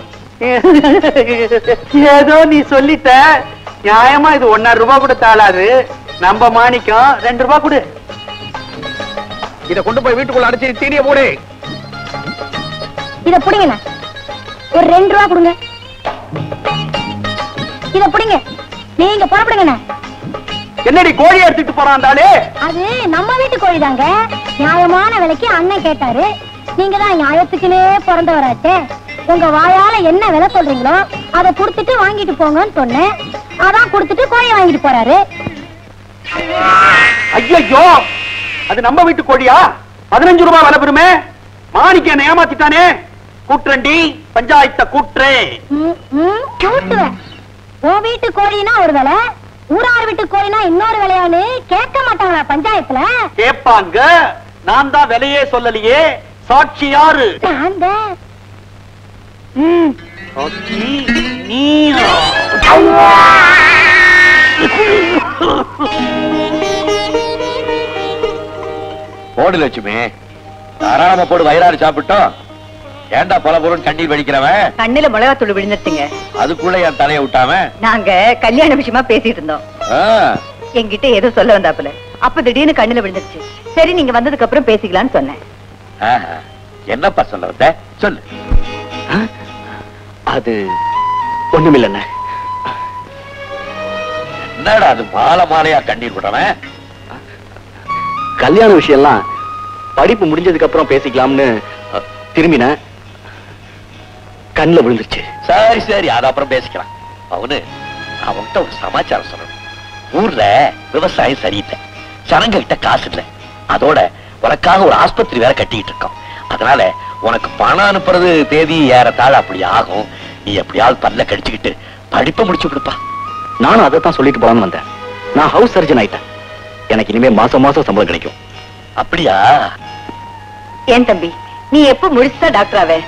ஏதோ நீ சொல்லிட்ட. நியாயமா இது 1.5 ரூபாய் கூட தாளாது. நம்ம மாணிக்கம் 2 ரூபாய் கொடு. இத கொண்டு போய் வீட்டுக்குள்ள அடைச்சி தீனிய போடு. இத புடிங்க, ஒரு 2 ரூபாய் கொடுங்க. இத புடிங்க, நீங்க புறப்படுங்க. என்னடி கோழி எடுத்துட்டு போறாண்டாலே? அது நம்ம வீட்டு கோழி தாங்க. நியாயமான விலைக்கு அண்ணன் கேட்டாரு. நீங்க தான் நியாயத்துக்குனே பிறந்தவராச்சே. உங்க வாயால என்ன விலை சொல்றீங்களோ அதை கொடுத்துட்டு வாங்கிட்டு போங்கன்னு சொன்னேன். அதான் கொடுத்துட்டு கோழி வாங்கிட்டு போறாரு. ஐயோ, அது நம்ம வீட்டு கோழியா? 15 ரூபாய் விலை பெறுமே. மாணிக்க என்ன ஏமாத்திட்டானே. கூட்டுறண்டி, பஞ்சாயத்தை கூட்டுறே. கூட்டுவேன். உன் வீட்டு கோழினா ஒரு விலை, ஊரார் வீட்டு கோழினா இன்னொரு விலையான்னு கேட்க மாட்டாங்களா பஞ்சாயத்துல? கேட்பாங்க. நான் தான் விலையே சொல்லலையே. சாட்சி யாரு? போடு லட்சுமி, தாராளமா போடு. வயிறாறு சாப்பிட்டோம். ஏண்டா பல பொருள் கண்ணீர் வடிக்கிறவன்? கண்ணுல மிளகாத்தூள் விழுந்துருச்சுங்க. அதுக்குள்ள என் தலையை விட்டாவன். நாங்க கல்யாண விஷயமா பேசிட்டு இருந்தோம். என்கிட்ட ஏதோ சொல்ல வந்தாப்புல. அப்ப திடீர்னு கண்ணுல விழுந்துருச்சு. சரி, நீங்க வந்ததுக்கு அப்புறம் பேசிக்கலாம்னு சொன்னேன். என்னப்பா சொல்ல வந்த? சொல்லு. அது ஒண்ணுமில்லைண்ணே. என்னடா அது மாலை மாலையா கண்ணீர் விடுறவன்? கல்யாண விஷயம்லாம் படிப்பு முடிஞ்சதுக்கு அப்புறம் பேசிக்கலாம்னு திரும்பின, கண்ணுல விழுந்துருச்சு. சரி சரி, அது அப்புறம் பேசிக்கலாம். அவன்கிட்ட ஒரு சமாச்சாரம் சொல்லணும். ஊர்ல விவசாயம் சரியில்லை, ஜனங்க கிட்ட காசு இல்ல. அதோட உனக்காக ஒரு ஆஸ்பத்திரி வேற கட்டிக்கிட்டு இருக்கோம். அதனால உனக்கு பணம் அனுப்புறது தேதி ஏறத்தாழ அப்படி ஆகும். நீ எப்படியாவது பல்ல கடிச்சுக்கிட்டு படிப்பை முடிச்சு கொடுப்பா. நானும் அதைத்தான் சொல்லிட்டு போலான்னு வந்தேன். நான் ஹவுஸ் சர்ஜன் ஆயிட்டேன். எனக்கு இனிமே மாசம் மாசம் சம்பளம் கிடைக்கும். அப்படியா? ஏன் தம்பி, நீ எப்ப முடிச்சுதான் டாக்டராவே?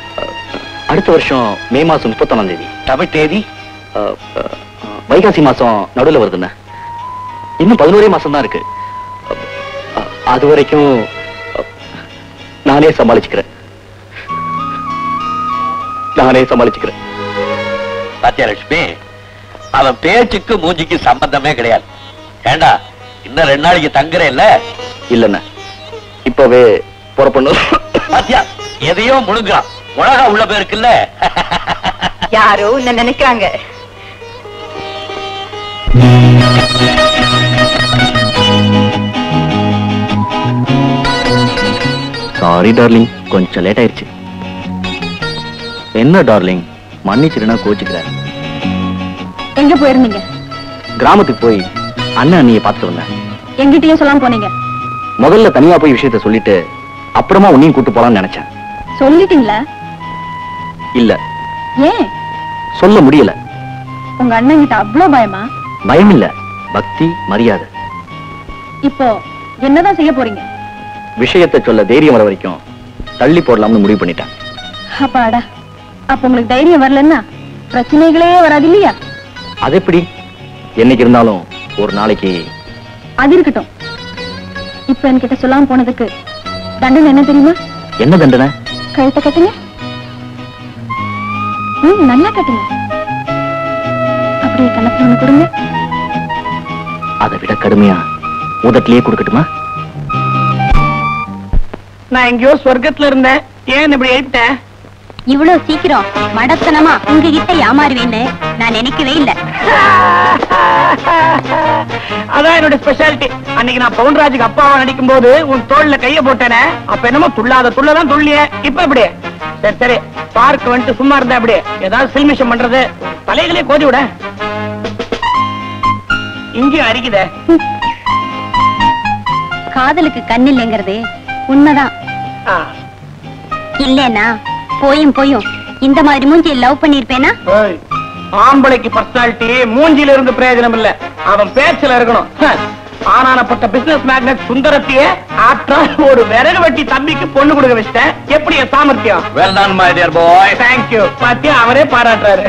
அடுத்த வருஷம் மே மாசம் 31ஆம் தேதி. தமிழ் தேதி வைகாசி மாசம் நடுவில் வருதுண்ணா. இன்னும் 11 மாசம் தான் இருக்கு. அது வரைக்கும் நானே சமாளிச்சுக்கிறேன். பாத்தியா லட்சுமி, அவன் பேச்சுக்கு மூஞ்சிக்கு சம்பந்தமே கிடையாது. ஏண்டா இன்னும் 2 நாளைக்கு தங்குற இல்ல? இல்லண்ணா, இப்பவே புறப்படணும். பாத்தியா எதையோ முழுங்குறான். உலக உள்ள பேருக்குல்ல. யாரோ என்ன நினைக்கிறாங்க. சாரி டார்லிங், கொஞ்சம் லேட் ஆயிடுச்சு. என்ன டார்லிங், மன்னிச்சிருனா கோச்சுக்கிறேன். எங்க போயிருந்தீங்க? கிராமத்துக்கு போய் அண்ணன் அண்ணியை பார்த்துட்டு வந்தேன். எங்கிட்டயும் சொல்லாம போனீங்க. முதல்ல தனியா போய் விஷயத்த சொல்லிட்டு அப்புறமா உன்னையும் கூட்டு போலாம்னு நினைச்சேன். சொல்லிட்டீங்களா? இல்ல, ஏன் சொல்ல முடியல. உங்க அண்ணன் கிட்ட அவ்வளவு பயமா? பயம் இல்ல, பக்தி, மரியாதை. இப்போ என்னதான் செய்ய போறீங்க? விஷயத்தை சொல்ல தைரியம் வர வரைக்கும் தள்ளி போடலாம்னு முடிவு பண்ணிட்டேன். அப்பாடா, அப்ப உங்களுக்கு தைரியம் வரலன்னா பிரச்சனைகளே வராது இல்லையா? அது எப்படி? என்னைக்கு இருந்தாலும் ஒரு நாளைக்கு. அது இருக்கட்டும். இப்ப என்கிட்ட சொல்லாம போனதுக்கு தண்டனை என்ன தெரியுமா? என்ன தண்டனை? கழுத்தை கட்டுங்க. நல்லா கட்டுங்க. அப்படியே கணத்துல ஒண்ணு கொடுங்க. அதை விட கடுமையா உதட்டிலேயே கொடுக்கட்டுமா? நான் எங்கேயோ சொர்க்கத்துல இருந்தேன், ஏன் இப்படி எழுப்பிட்டேன்? இவ்வளவு சீக்கிரம் மடத்தனமா உங்ககிட்ட ஏமாறுவேன்னு நான் நினைக்கவே இல்ல. அதான் என்னோட ஸ்பெஷாலிட்டி. அன்னைக்கு நான் பவுன்ராஜுக்கு அப்பாவா நடிக்கும் போது உன் தோல்ல கைய போட்டேனே, அப்ப என்னமோ துள்ளாத துள்ளதான் துள்ளிய. இப்ப எப்படி? சரி சரி, பார்க்க வந்துட்டு சும்மா இருந்தா அப்படி ஏதாவது சில்மிஷம் பண்றது, தலைகளே கோதி விட. இங்கேயும் அரிக்குதே. காதலுக்கு கண்ணில்லைங்கிறது உண்மைதான். இல்லன்னா போயும் போயும் இந்த மாதிரி மூஞ்சி லவ் பண்ணிருப்பேனா? ஆம்பளைக்கு பர்சனாலிட்டி மூஞ்சில இருந்து பிரயோஜனம் இல்ல, அவன் பேச்சுல இருக்கணும். ஆனானப்பட்ட பிசினஸ் மேக்னட் சுந்தரத்தையே ஆப்டர் ஒரு விறகு வெட்டி தம்பிக்கு பொண்ணு கொடுக்க வச்சிட்டேன். எப்படி சாமர்த்தியம்? Well done, my dear boy. Thank you. பாத்தியா, அவரே பாராட்டுறாரு.